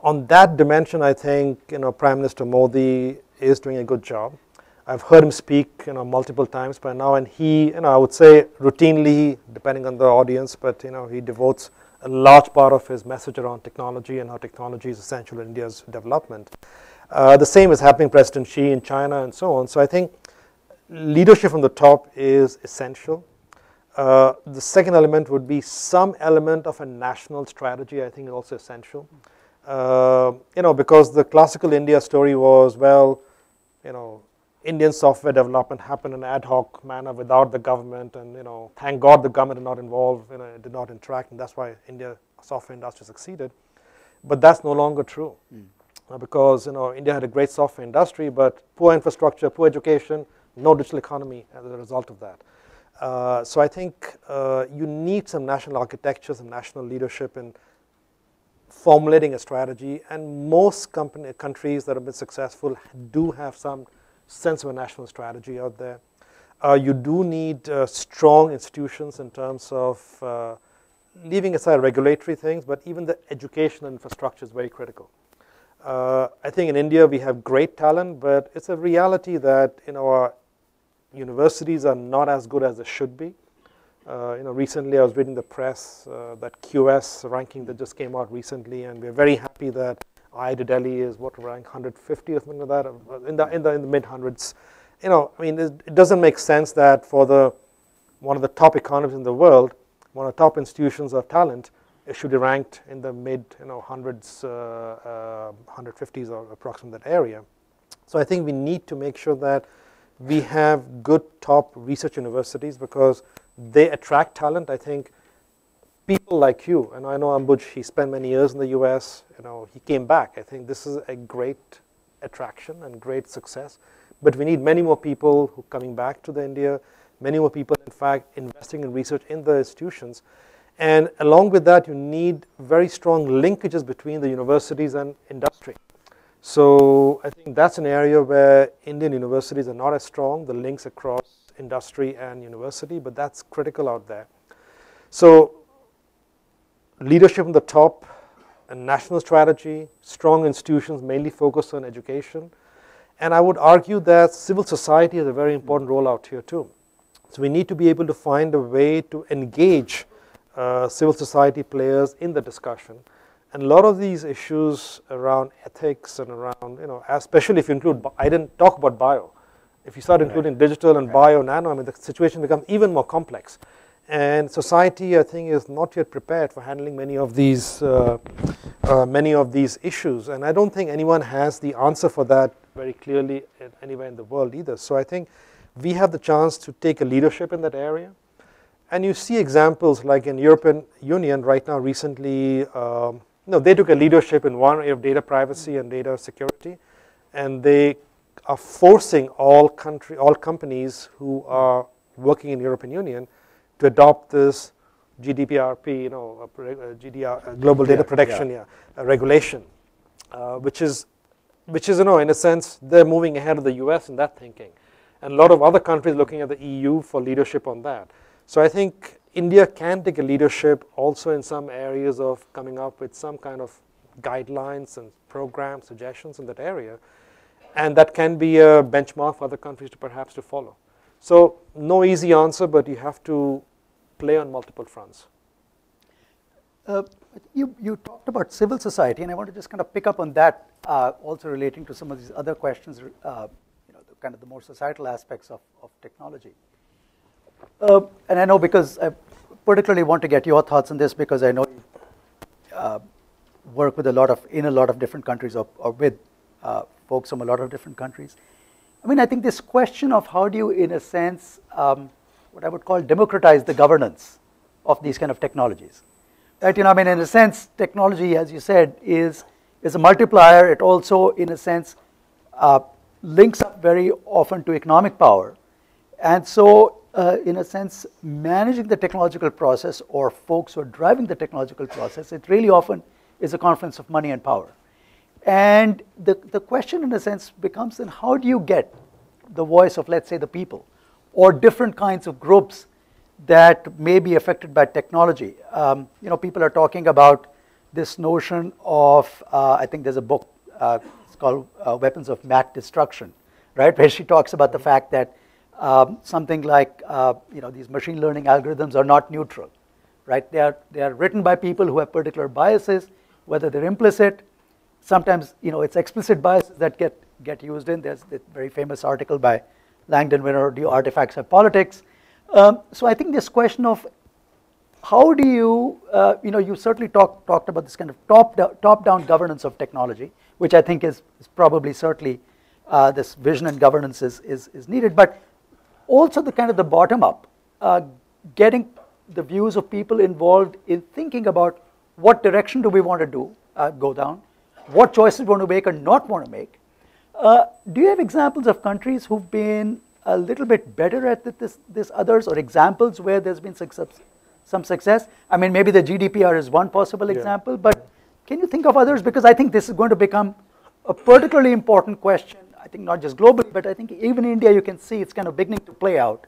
On that dimension, I think Prime Minister Modi is doing a good job. I've heard him speak multiple times by now, and he, I would say routinely, depending on the audience, but he devotes a large part of his message around technology and how technology is essential in India's development. The same is happening President Xi in China and so on. So I think leadership from the top is essential. The second element would be some element of a national strategy, I think, is also essential. Because the classical India story was, well, Indian software development happened in an ad hoc manner without the government, and thank God the government did not involve, it did not interact, and that's why India software industry succeeded. But that's no longer true, because India had a great software industry, but poor infrastructure, poor education, no digital economy as a result of that. So I think you need some national architecture, some national leadership in formulating a strategy, and most countries that have been successful do have some sense of a national strategy out there. You do need strong institutions in terms of leaving aside regulatory things, but even the educational infrastructure is very critical. I think in India we have great talent, but it's a reality that our universities are not as good as they should be. Recently I was reading the press, that QS ranking that just came out recently, and we're very happy that IIC Delhi is ranked 150 or something like that, in the mid hundreds. It doesn't make sense that for one of the top economies in the world, one of the top institutions of talent, it should be ranked in the mid hundreds, 150s or approximately that area. So I think we need to make sure that we have good top research universities, because they attract talent. I think people like you, and I know Ambuj, he spent many years in the US, he came back. I think this is a great attraction and great success. But we need many more people who are coming back to India, many more people, in fact, investing in research in the institutions. And along with that, you need very strong linkages between the universities and industry. So I think that's an area where Indian universities are not as strong, the links across industry and university, but that's critical out there. So leadership from the top, a national strategy, strong institutions mainly focused on education. And I would argue that civil society has a very important role out here too. So we need to be able to find a way to engage civil society players in the discussion. And a lot of these issues around ethics and around, especially if you include, I didn't talk about bio. If you start including digital and bio, nano, I mean, the situation becomes even more complex. And society, I think, is not yet prepared for handling many of these issues. And I don't think anyone has the answer for that very clearly anywhere in the world either. So I think we have the chance to take a leadership in that area. And you see examples like in European Union right now recently, they took a leadership in one area of data privacy and data security, and they are forcing all companies who are working in European Union to adopt this GDPRP, Global Data Protection regulation, which is, in a sense, they're moving ahead of the US in that thinking. And a lot of other countries looking at the EU for leadership on that. So I think India can take a leadership also in some areas of coming up with some kind of guidelines and programs, suggestions in that area. And that can be a benchmark for other countries to perhaps to follow. So no easy answer, but you have to play on multiple fronts. You talked about civil society, and I want to just kind of pick up on that, also relating to some of these other questions, kind of the more societal aspects of technology. And I know, because I particularly want to get your thoughts on this, because I know you work with in a lot of different countries, or with folks from a lot of different countries. I mean, I think this question of how do you, in a sense, what I would call democratize the governance of these kind of technologies. Right? I mean, in a sense, technology, as you said, is a multiplier. It also, in a sense, links up very often to economic power. And so, in a sense, managing the technological process, or folks who are driving the technological process, it really often is a confluence of money and power. And the question, in a sense, becomes then how do you get the voice of, let's say, the people, or different kinds of groups that may be affected by technology? People are talking about this notion of, I think there's a book, it's called Weapons of Mass Destruction, right, where she talks about the fact that something like, these machine learning algorithms are not neutral, right? They are written by people who have particular biases, whether they're implicit. Sometimes, it's explicit biases that get used in. There's the very famous article by Langdon Winner, Do Artifacts Have Politics? So I think this question of how do you, you certainly talked about this kind of top-down governance of technology, which I think is probably certainly this vision and governance is needed, but also the kind of the bottom-up, getting the views of people involved in thinking about what direction do we want to go down, what choices we want to make or not want to make. Do you have examples of countries who've been a little bit better at this others, or examples where there's been some success? I mean, maybe the GDPR is one possible example, but can you think of others? Because I think this is going to become a particularly important question, I think not just globally, but I think even in India you can see it's kind of beginning to play out.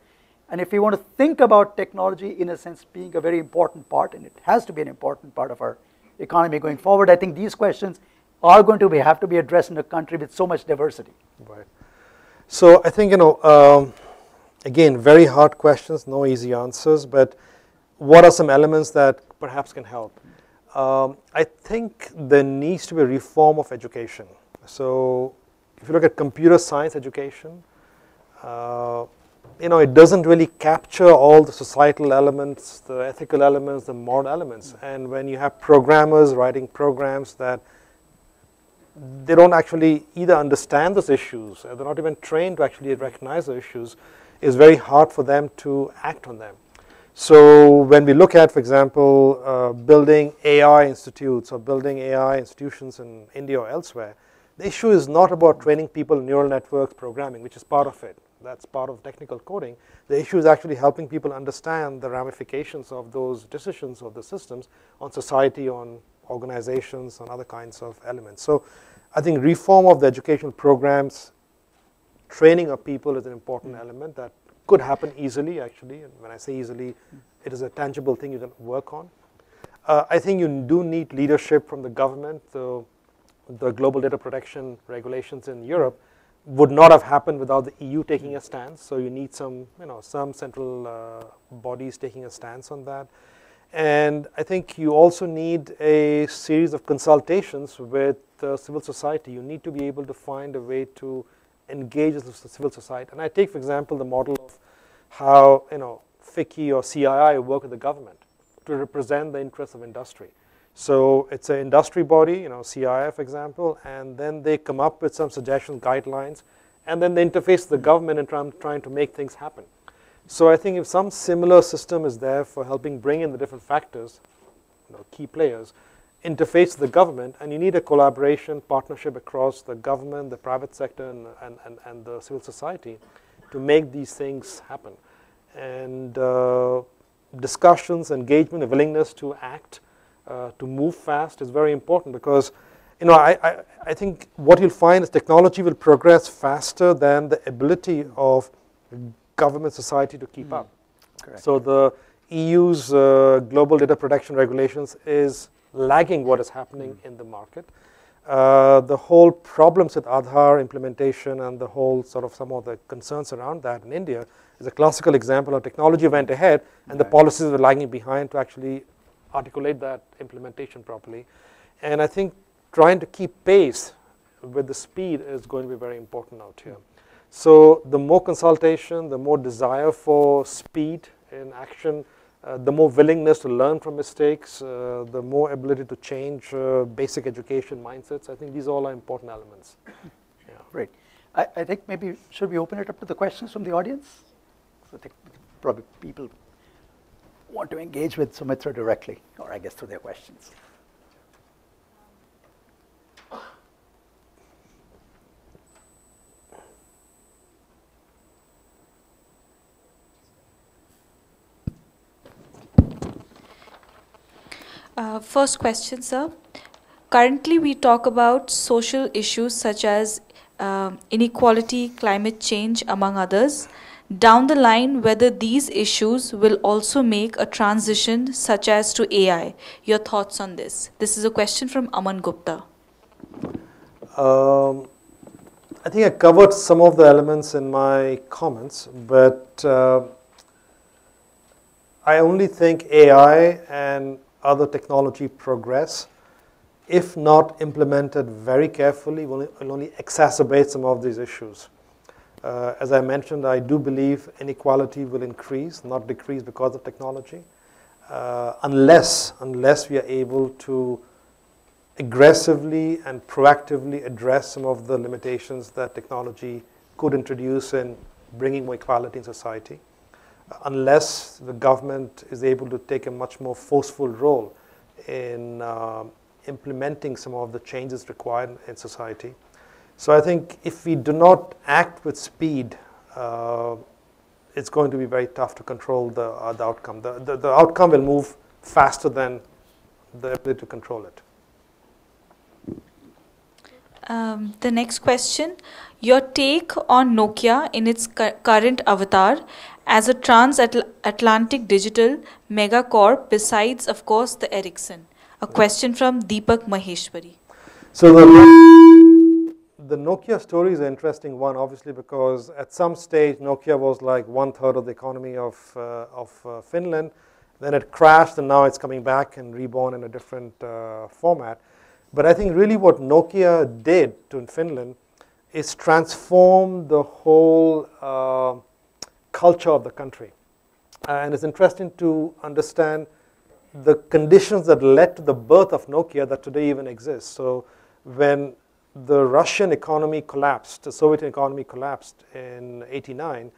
And if we want to think about technology in a sense being a very important part, and it has to be an important part of our economy going forward, I think these questions are going to have to be addressed in a country with so much diversity. Right. So I think, again, very hard questions, no easy answers, but what are some elements that perhaps can help? I think there needs to be a reform of education. So if you look at computer science education, it doesn't really capture all the societal elements, the ethical elements, the moral elements. And when you have programmers writing programs that they don't actually either understand those issues, they're not even trained to actually recognize the issues, it's very hard for them to act on them. So when we look at, for example, building AI institutes or building AI institutions in India or elsewhere, the issue is not about training people in neural networks programming, which is part of it. That's part of technical coding. The issue is actually helping people understand the ramifications of those decisions of the systems on society, on organizations, on other kinds of elements. So I think reform of the educational programs, training of people is an important element that could happen easily, actually. And when I say easily, it is a tangible thing you can work on. I think you do need leadership from the government. The global data protection regulations in Europe would not have happened without the EU taking a stance. So you need some central bodies taking a stance on that. And I think you also need a series of consultations with civil society. You need to be able to find a way to engage with the civil society. And I take, for example, the model of how FICCI or CII work with the government to represent the interests of industry. So it's an industry body, CII, for example, and then they come up with some suggestions, guidelines, and then they interface with the government and trying to make things happen. So I think if some similar system is there for helping bring in the different factors, key players, interface with the government, and you need a collaboration, partnership across the government, the private sector, and the civil society to make these things happen. And discussions, engagement, a willingness to act, to move fast is very important, because I think what you'll find is technology will progress faster than the ability of government society to keep up. Correct. So the EU's global data protection regulations is lagging what is happening in the market. The whole problems with Aadhaar implementation and the whole some of the concerns around that in India is a classical example of technology went ahead and the policies were lagging behind to actually articulate that implementation properly. And I think trying to keep pace with the speed is going to be very important out here. So the more consultation, the more desire for speed in action, the more willingness to learn from mistakes, the more ability to change basic education mindsets. I think these all are important elements. Yeah. Great. I think maybe, should we open it up to the questions from the audience? So I think probably people want to engage with Soumitra directly, or I guess through their questions. First question, sir. Currently, we talk about social issues such as inequality, climate change, among others. Down the line, whether these issues will also make a transition such as to AI. Your thoughts on this? This is a question from Aman Gupta. I think I covered some of the elements in my comments, but I only think AI and other technology progress, if not implemented very carefully, will only exacerbate some of these issues. As I mentioned, I do believe inequality will increase, not decrease, because of technology, unless we are able to aggressively and proactively address some of the limitations that technology could introduce in bringing more equality in society. Unless the government is able to take a much more forceful role in implementing some of the changes required in society. So I think if we do not act with speed, it's going to be very tough to control the outcome. The outcome will move faster than the ability to control it. The next question, your take on Nokia in its current avatar as a transatlantic digital megacorp, besides, of course, the Ericsson. A question from Deepak Maheshwari. So the Nokia story is an interesting one, obviously, because at some stage Nokia was like 1/3 of the economy of Finland. Then it crashed, and now it's coming back and reborn in a different format. But I think really what Nokia did in Finland is transform the whole culture of the country. And it's interesting to understand the conditions that led to the birth of Nokia that today even exists. So when the Russian economy collapsed, the Soviet economy collapsed in '89,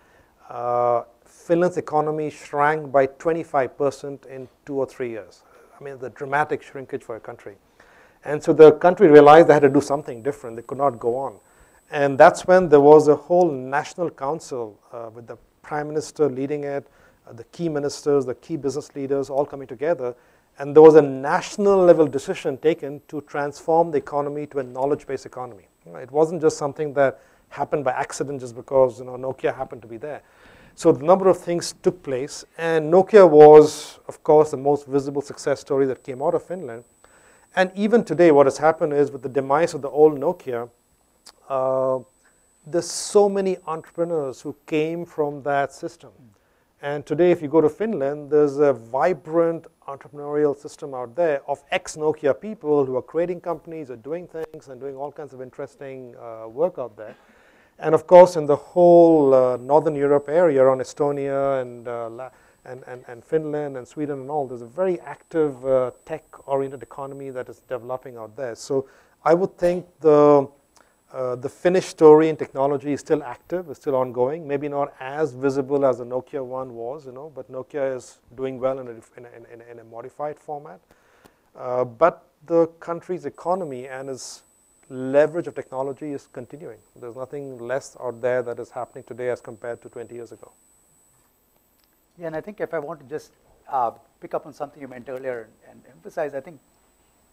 Finland's economy shrank by 25% in 2 or 3 years. I mean, the dramatic shrinkage for a country. And so the country realized they had to do something different. They could not go on. And that's when there was a whole national council with the prime minister leading it, the key ministers, the key business leaders all coming together. And there was a national level decision taken to transform the economy to a knowledge-based economy. It wasn't just something that happened by accident just because Nokia happened to be there. So the number of things took place, and Nokia was, of course, the most visible success story that came out of Finland. And even today, what has happened is with the demise of the old Nokia, there's so many entrepreneurs who came from that system. And today, if you go to Finland, there's a vibrant entrepreneurial system out there of ex-Nokia people who are creating companies, are doing things, and doing all kinds of interesting work out there. And of course, in the whole Northern Europe area, around Estonia and Finland and Sweden and all, there's a very active tech-oriented economy that is developing out there. So I would think the Finnish story in technology is still active, is still ongoing. Maybe not as visible as the Nokia one was, but Nokia is doing well in a modified format. But the country's economy and its leverage of technology is continuing. There's nothing less out there that is happening today as compared to 20 years ago. Yeah, and I think if I want to just pick up on something you meant earlier and emphasize, I think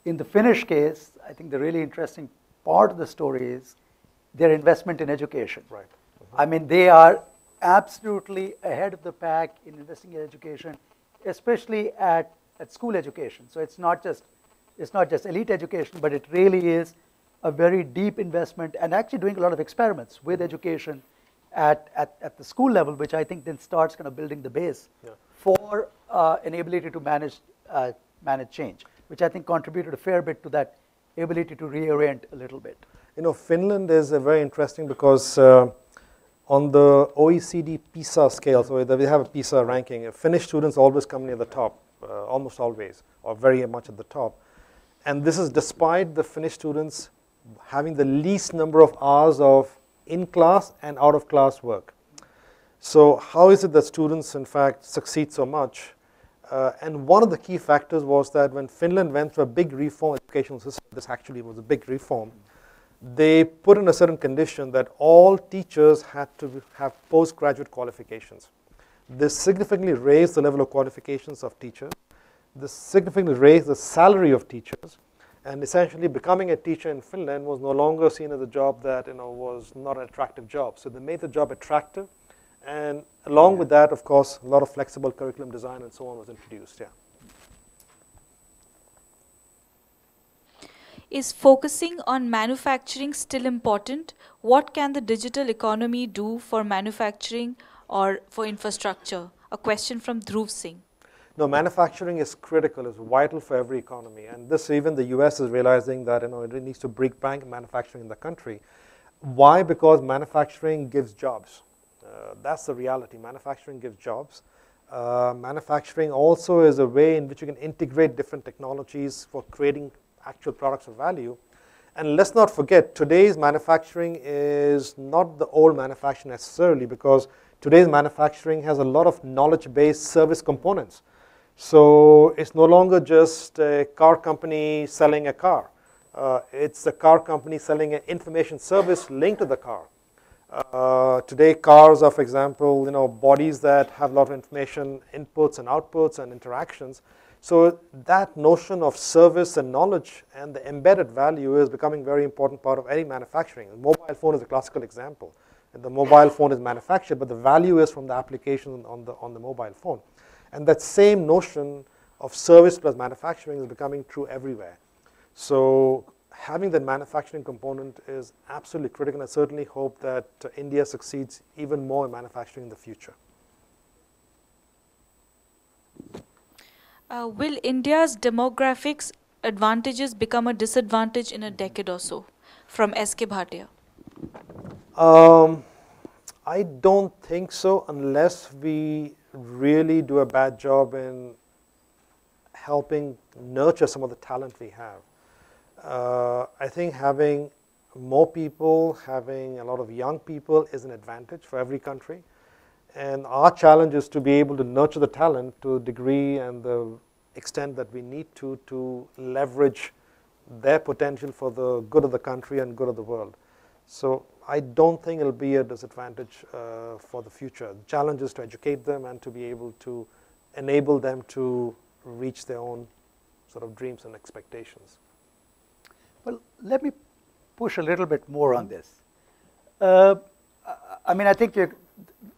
in the Finnish case, I think the really interesting part of the story is their investment in education. Right. I mean, they are absolutely ahead of the pack in investing in education, especially at school education. So it's not just elite education, but it really is a very deep investment and actually doing a lot of experiments with education at the school level, which I think then starts kind of building the base for an ability to manage change, which I think contributed a fair bit to that ability to reorient a little bit. Finland is very interesting because on the OECD PISA scale, so we have a PISA ranking, Finnish students always come near the top, almost always, or very much at the top. And this is despite the Finnish students having the least number of hours of in-class and out-of-class work. So how is it that students, in fact, succeed so much? And one of the key factors was that when Finland went through a big reform educational system, this actually was a big reform, they put in a certain condition that all teachers had to have postgraduate qualifications. This significantly raised the level of qualifications of teachers. This significantly raised the salary of teachers. And essentially, becoming a teacher in Finland was no longer seen as a job that was not an attractive job. So they made the job attractive, and along with that, of course, a lot of flexible curriculum design and so on was introduced. Yeah. Is focusing on manufacturing still important? What can the digital economy do for manufacturing or for infrastructure? A question from Dhruv Singh. No, manufacturing is critical, it's vital for every economy. And this, even the US is realizing that it needs to bring back manufacturing in the country. Why? Because manufacturing gives jobs. That's the reality. Manufacturing gives jobs. Manufacturing also is a way in which you can integrate different technologies for creating actual products of value. And let's not forget, today's manufacturing is not the old manufacturing necessarily, because today's manufacturing has a lot of knowledge-based service components. So it's no longer just a car company selling a car. It's a car company selling an information service linked to the car. Today, cars are, for example, bodies that have a lot of information, inputs and outputs and interactions. So that notion of service and knowledge and the embedded value is becoming a very important part of any manufacturing. The mobile phone is a classical example. And the mobile phone is manufactured, but the value is from the application on the mobile phone. And that same notion of service plus manufacturing is becoming true everywhere. So having that manufacturing component is absolutely critical, and I certainly hope that India succeeds even more in manufacturing in the future. Will India's demographics advantages become a disadvantage in a decade or so? From S.K. Bhatia. I don't think so, unless we really do a bad job in helping nurture some of the talent we have. I think having more people, having a lot of young people is an advantage for every country. And our challenge is to be able to nurture the talent to a degree and the extent that we need to leverage their potential for the good of the country and good of the world. So I don't think it'll be a disadvantage for the future. The challenge is to educate them and to be able to enable them to reach their own sort of dreams and expectations. Well, let me push a little bit more on this. I mean, I think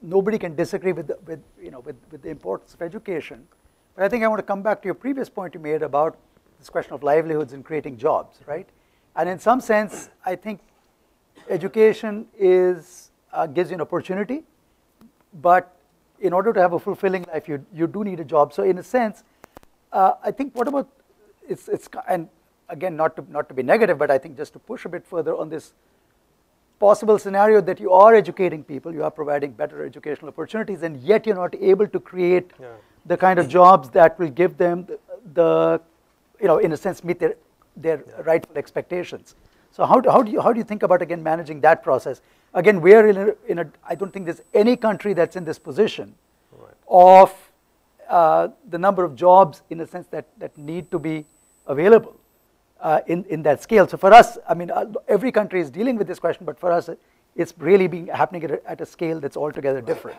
nobody can disagree with the importance of education. But I think I want to come back to your previous point you made about this question of livelihoods and creating jobs, right? And in some sense, I think education gives you an opportunity, but in order to have a fulfilling life, you do need a job. So in a sense, I think what about and again, not to be negative, but I think just to push a bit further on this possible scenario that you are educating people, you are providing better educational opportunities, and yet you're not able to create the kind of jobs that will give them the in a sense, meet their rightful expectations. So how do you think about, again, managing that process? Again, we are in a I don't think there's any country that's in this position of the number of jobs, in a sense, that need to be available in that scale. So for us, I mean, every country is dealing with this question, but for us, it's really happening at a scale that's altogether different.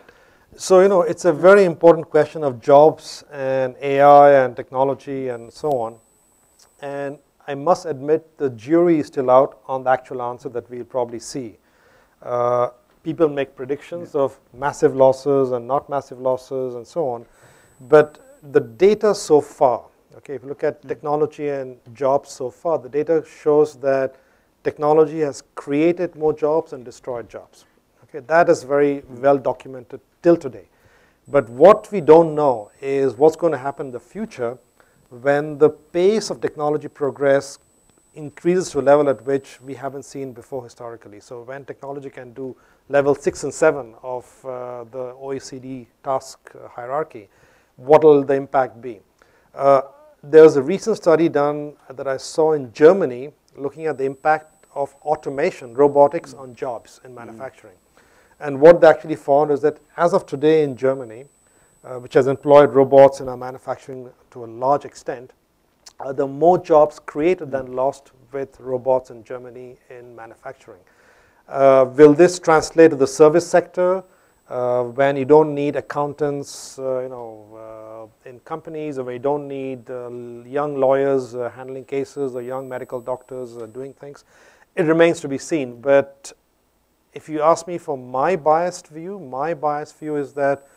So, it's a very important question of jobs and AI and technology and so on. And I must admit the jury is still out on the actual answer that we'll probably see. People make predictions of massive losses and not massive losses and so on. But the data so far, okay, if you look at technology and jobs so far, the data shows that technology has created more jobs and destroyed jobs. Okay, that is very well documented till today. But what we don't know is what's going to happen in the future when the pace of technology progress increases to a level at which we haven't seen before historically. So when technology can do level 6 and 7 of the OECD task hierarchy, what will the impact be? There was a recent study done that I saw in Germany looking at the impact of automation, robotics on jobs in manufacturing. And what they actually found is that as of today in Germany, which has employed robots in our manufacturing to a large extent, there are more jobs created than lost with robots in Germany in manufacturing. Will this translate to the service sector when you don't need accountants, in companies, or where you don't need young lawyers handling cases or young medical doctors doing things? It remains to be seen. But if you ask me for my biased view is that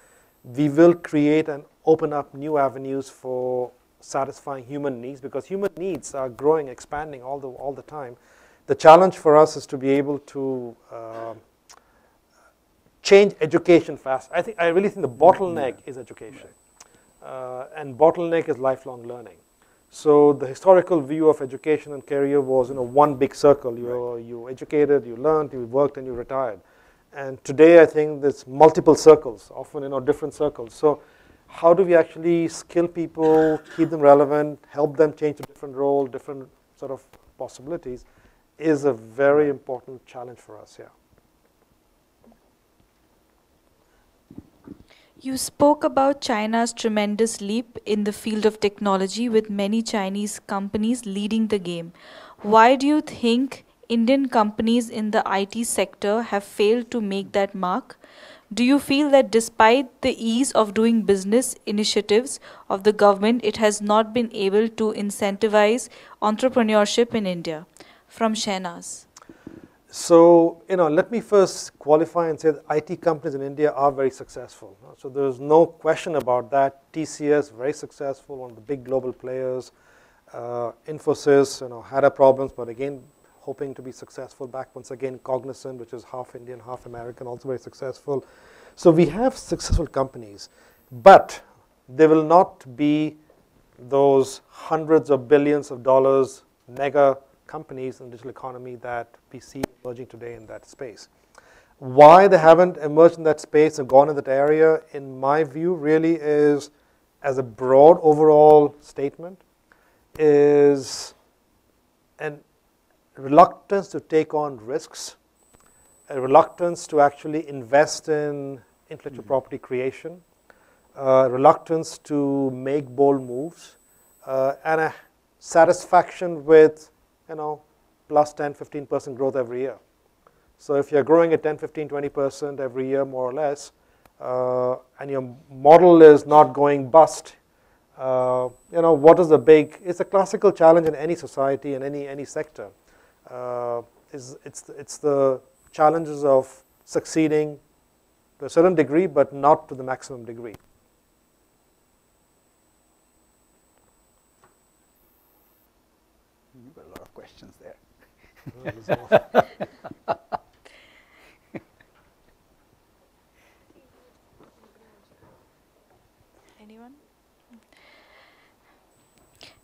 we will create and open up new avenues for satisfying human needs, because human needs are growing, expanding all the time. The challenge for us is to be able to change education fast. I really think the bottleneck is education, and bottleneck is lifelong learning. So the historical view of education and career was, one big circle. You educated, you learned, you worked, and you retired. And today, I think there's multiple circles, often different circles. So how do we actually skill people, keep them relevant, help them change to different role, different sort of possibilities, is a very important challenge for us, You spoke about China's tremendous leap in the field of technology, with many Chinese companies leading the game. Why do you think Indian companies in the IT sector have failed to make that mark? Do you feel that despite the ease of doing business initiatives of the government, it has not been able to incentivize entrepreneurship in India? From Shehnaz. So, let me first qualify and say that IT companies in India are very successful. So there's no question about that. TCS, very successful, one of the big global players. Infosys, had a problems, but again, hoping to be successful back once again. Cognition, which is half Indian, half American, also very successful. So we have successful companies, but there will not be those hundreds of billions of dollars mega companies in the digital economy that we see emerging today in that space. Why they haven't emerged in that space and gone in that area, in my view, really is, as a broad overall statement, is an reluctance to take on risks, a reluctance to actually invest in intellectual property creation, reluctance to make bold moves, and a satisfaction with, plus 10, 15% growth every year. So if you're growing at 10, 15, 20% every year, more or less, and your model is not going bust, what is the big? It's a classical challenge in any society, in any sector. It's the challenges of succeeding to a certain degree, but not to the maximum degree. You've got a lot of questions there. Anyone?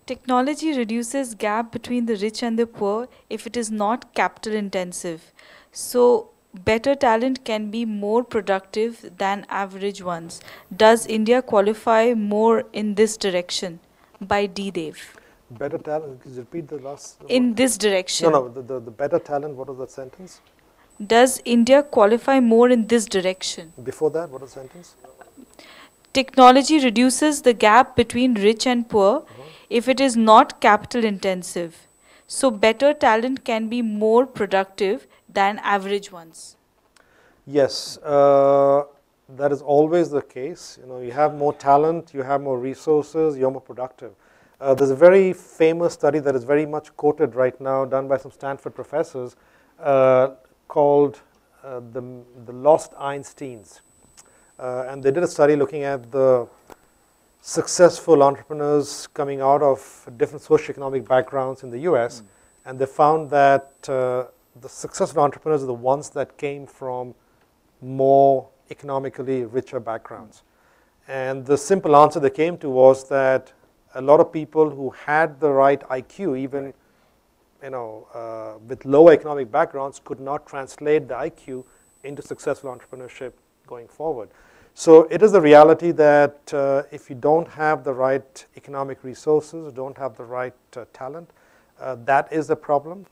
Technology reduces gap between the rich and the poor if it is not capital intensive. So better talent can be more productive than average ones. Does India qualify more in this direction? By D. Dev. Better talent, could you repeat the last? In this direction. No, the better talent, what was that sentence? Does India qualify more in this direction? Before that, what was the sentence? Technology reduces the gap between rich and poor if it is not capital intensive. So better talent can be more productive than average ones. Yes, that is always the case. You have more talent, you have more resources, you're more productive. There's a very famous study that is very much quoted right now, done by some Stanford professors, called the Lost Einsteins. And they did a study looking at the successful entrepreneurs coming out of different socioeconomic backgrounds in the US, and they found that the successful entrepreneurs are the ones that came from more economically richer backgrounds. And the simple answer they came to was that a lot of people who had the right IQ, even with lower economic backgrounds, could not translate the IQ into successful entrepreneurship going forward. So it is the reality that if you don't have the right economic resources, don't have the right talent, that is a problem.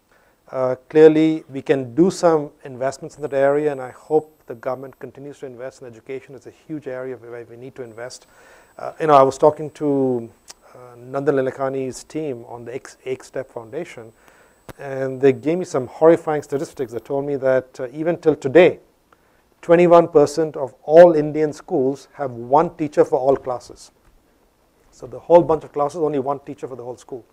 Clearly, we can do some investments in that area, and I hope the government continues to invest in education. It's a huge area where we need to invest. I was talking to Nandan Lilekani's team on the Ek Step Foundation, and they gave me some horrifying statistics that told me that even till today, 21% of all Indian schools have one teacher for all classes. So the whole bunch of classes, only one teacher for the whole school.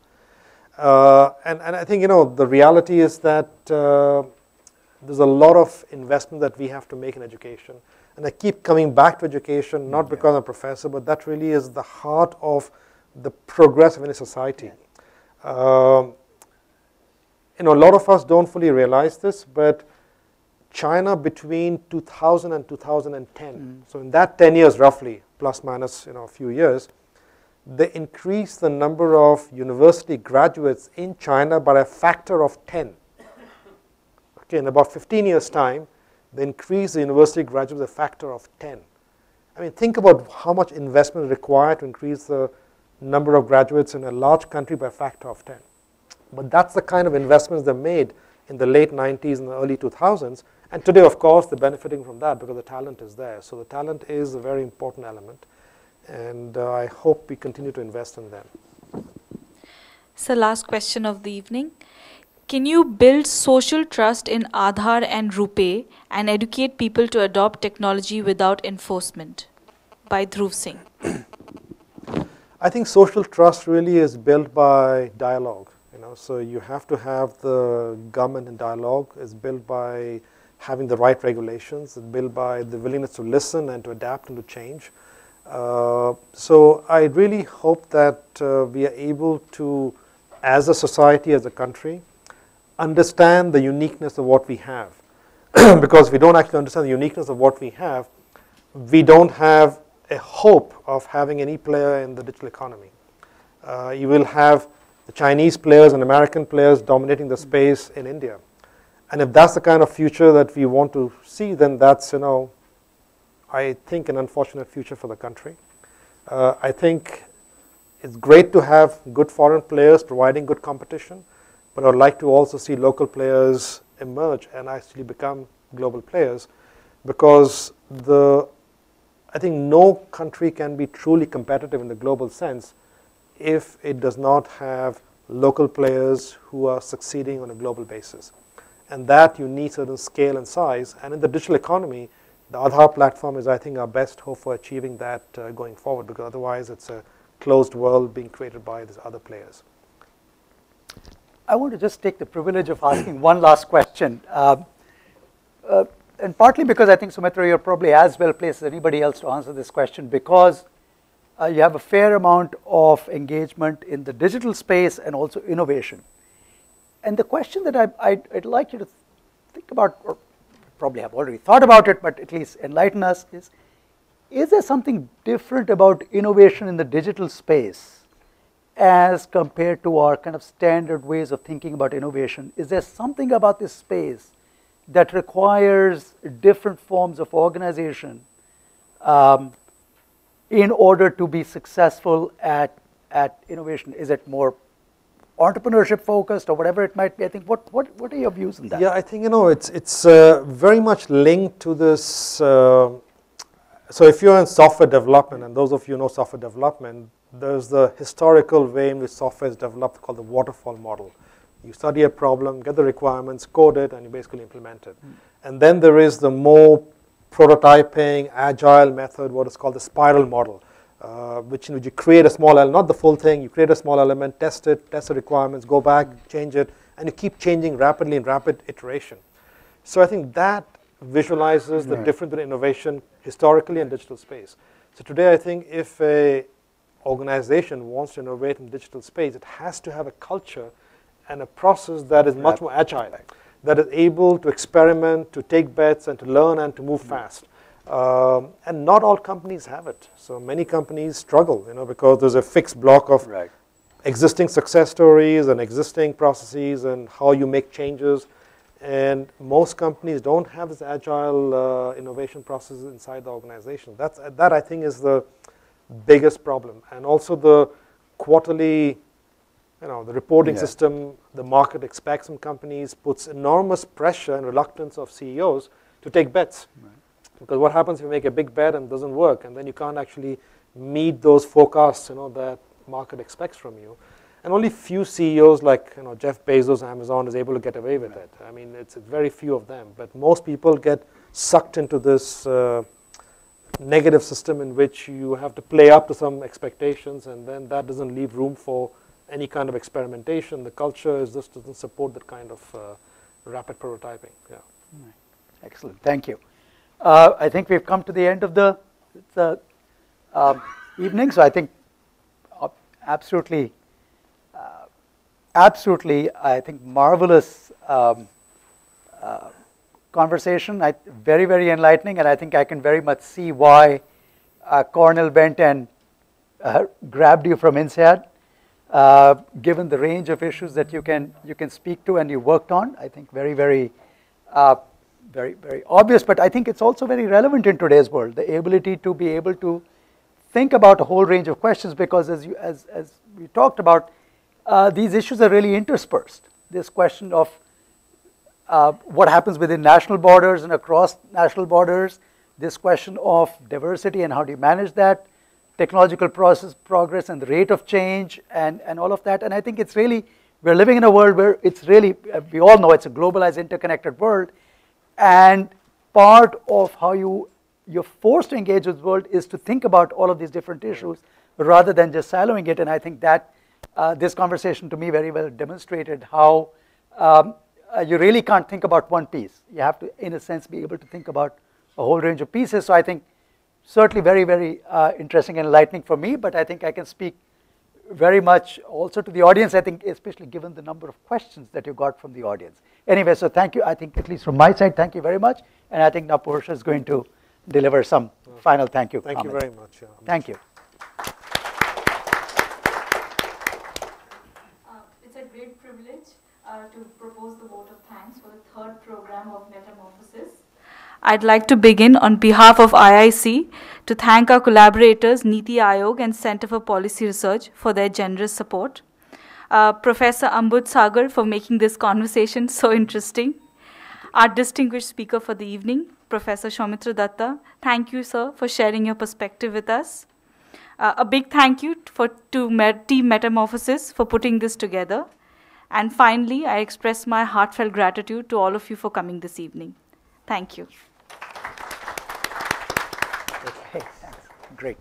And I think, the reality is that there's a lot of investment that we have to make in education. And I keep coming back to education, not because I'm a professor, but that really is the heart of the progress of any society. A lot of us don't fully realize this, but China between 2000 and 2010, so in that 10 years roughly, plus minus a few years, they increased the number of university graduates in China by a factor of 10. Okay, in about 15 years' time, they increased the university graduates a factor of 10. I mean, think about how much investment is required to increase the number of graduates in a large country by a factor of 10. But that's the kind of investments they made in the late 90s and the early 2000s. And today, of course, they're benefiting from that because the talent is there. So the talent is a very important element. And I hope we continue to invest in them. So last question of the evening. Can you build social trust in Aadhaar and RuPay and educate people to adopt technology without enforcement? By Dhruv Singh. I think social trust really is built by dialogue. So you have to have the government in dialogue. It's built by having the right regulations. It's built by the willingness to listen and to adapt and to change. So I really hope that we are able to, as a society, as a country, understand the uniqueness of what we have. Because if we don't actually understand the uniqueness of what we have, we don't have a hope of having any player in the digital economy. You will have the Chinese players and American players dominating the space in India. And if that's the kind of future that we want to see, then that's, I think, an unfortunate future for the country. I think it's great to have good foreign players providing good competition, but I would like to also see local players emerge and actually become global players, because the I think no country can be truly competitive in the global sense if it does not have local players who are succeeding on a global basis. And that you need certain scale and size. And in the digital economy, the Aadhaar platform is, I think, our best hope for achieving that going forward, because otherwise it's a closed world being created by these other players. I want to just take the privilege of asking one last question. And partly because I think, Soumitra, you're probably as well placed as anybody else to answer this question, because you have a fair amount of engagement in the digital space and also innovation. And the question that I'd like you to think about, or probably have already thought about it, but at least enlighten us, is there something different about innovation in the digital space as compared to our kind of standard ways of thinking about innovation? Is there something about this space that requires different forms of organization in order to be successful at innovation? Is it more entrepreneurship focused or whatever it might be? I think, what are your views on that? Yeah, I think, it's very much linked to this. So if you're in software development, and those of you know software development, there's the historical way in which software is developed called the waterfall model. You study a problem, get the requirements, code it, and you basically implement it. And then there is the more prototyping, agile method, what is called the spiral model, which in which you create a small element, not the full thing, you create a small element, test it, test the requirements, go back, change it, and you keep changing rapidly in rapid iteration. So I think that visualizes the difference in innovation historically and digital space. So today I think if a organization wants to innovate in digital space, it has to have a culture and a process that is much more agile, that is able to experiment, to take bets, and to learn and to move fast. And not all companies have it. So many companies struggle, because there's a fixed block of existing success stories and existing processes and how you make changes. And most companies don't have this agile innovation process inside the organization. That I think is the biggest problem. And also the quarterly, the reporting system, the market expects from companies, puts enormous pressure and reluctance of CEOs to take bets. Because what happens if you make a big bet and it doesn't work, and then you can't actually meet those forecasts that market expects from you. And only few CEOs like Jeff Bezos, Amazon, is able to get away with it. I mean, it's very few of them. But most people get sucked into this negative system in which you have to play up to some expectations, and then that doesn't leave room for any kind of experimentation. The culture just doesn't support that kind of rapid prototyping. Yeah. Excellent. Thank you. I think we've come to the end of the evening. So I think absolutely, I think marvelous conversation. Very, very enlightening, and I think I can very much see why Cornell went and grabbed you from INSEAD. Given the range of issues that you can speak to and you worked on, I think very, very obvious, but I think it's also very relevant in today's world, the ability to be able to think about a whole range of questions, because as we talked about, these issues are really interspersed. This question of what happens within national borders and across national borders, this question of diversity and how do you manage that, technological progress and the rate of change and all of that. And I think it's really, we're living in a world where it's really, we all know it's a globalized, interconnected world. And part of how you're forced to engage with the world is to think about all of these different issues rather than just siloing it. And I think that this conversation to me very well demonstrated how you really can't think about one piece. You have to, in a sense, be able to think about a whole range of pieces. So I think certainly very, very interesting and enlightening for me, but I think I can speak very much also to the audience, I think, especially given the number of questions that you got from the audience. Anyway, so thank you. I think at least from my side, thank you very much. And I think now Portia is going to deliver some final thank you. Thank you very much. Yeah. Thank you. It's a great privilege to propose the vote of thanks for the third program of Metamorphoses. I'd like to begin on behalf of IIC to thank our collaborators, NITI, Aayog and Center for Policy Research for their generous support. Professor Ambuj, Sagar for making this conversation so interesting. Our distinguished speaker for the evening, Professor Soumitra Dutta. Thank you, sir, for sharing your perspective with us. A big thank you to Team Metamorphoses for putting this together. And finally, I express my heartfelt gratitude to all of you for coming this evening. Thank you. Okay, thanks. Great.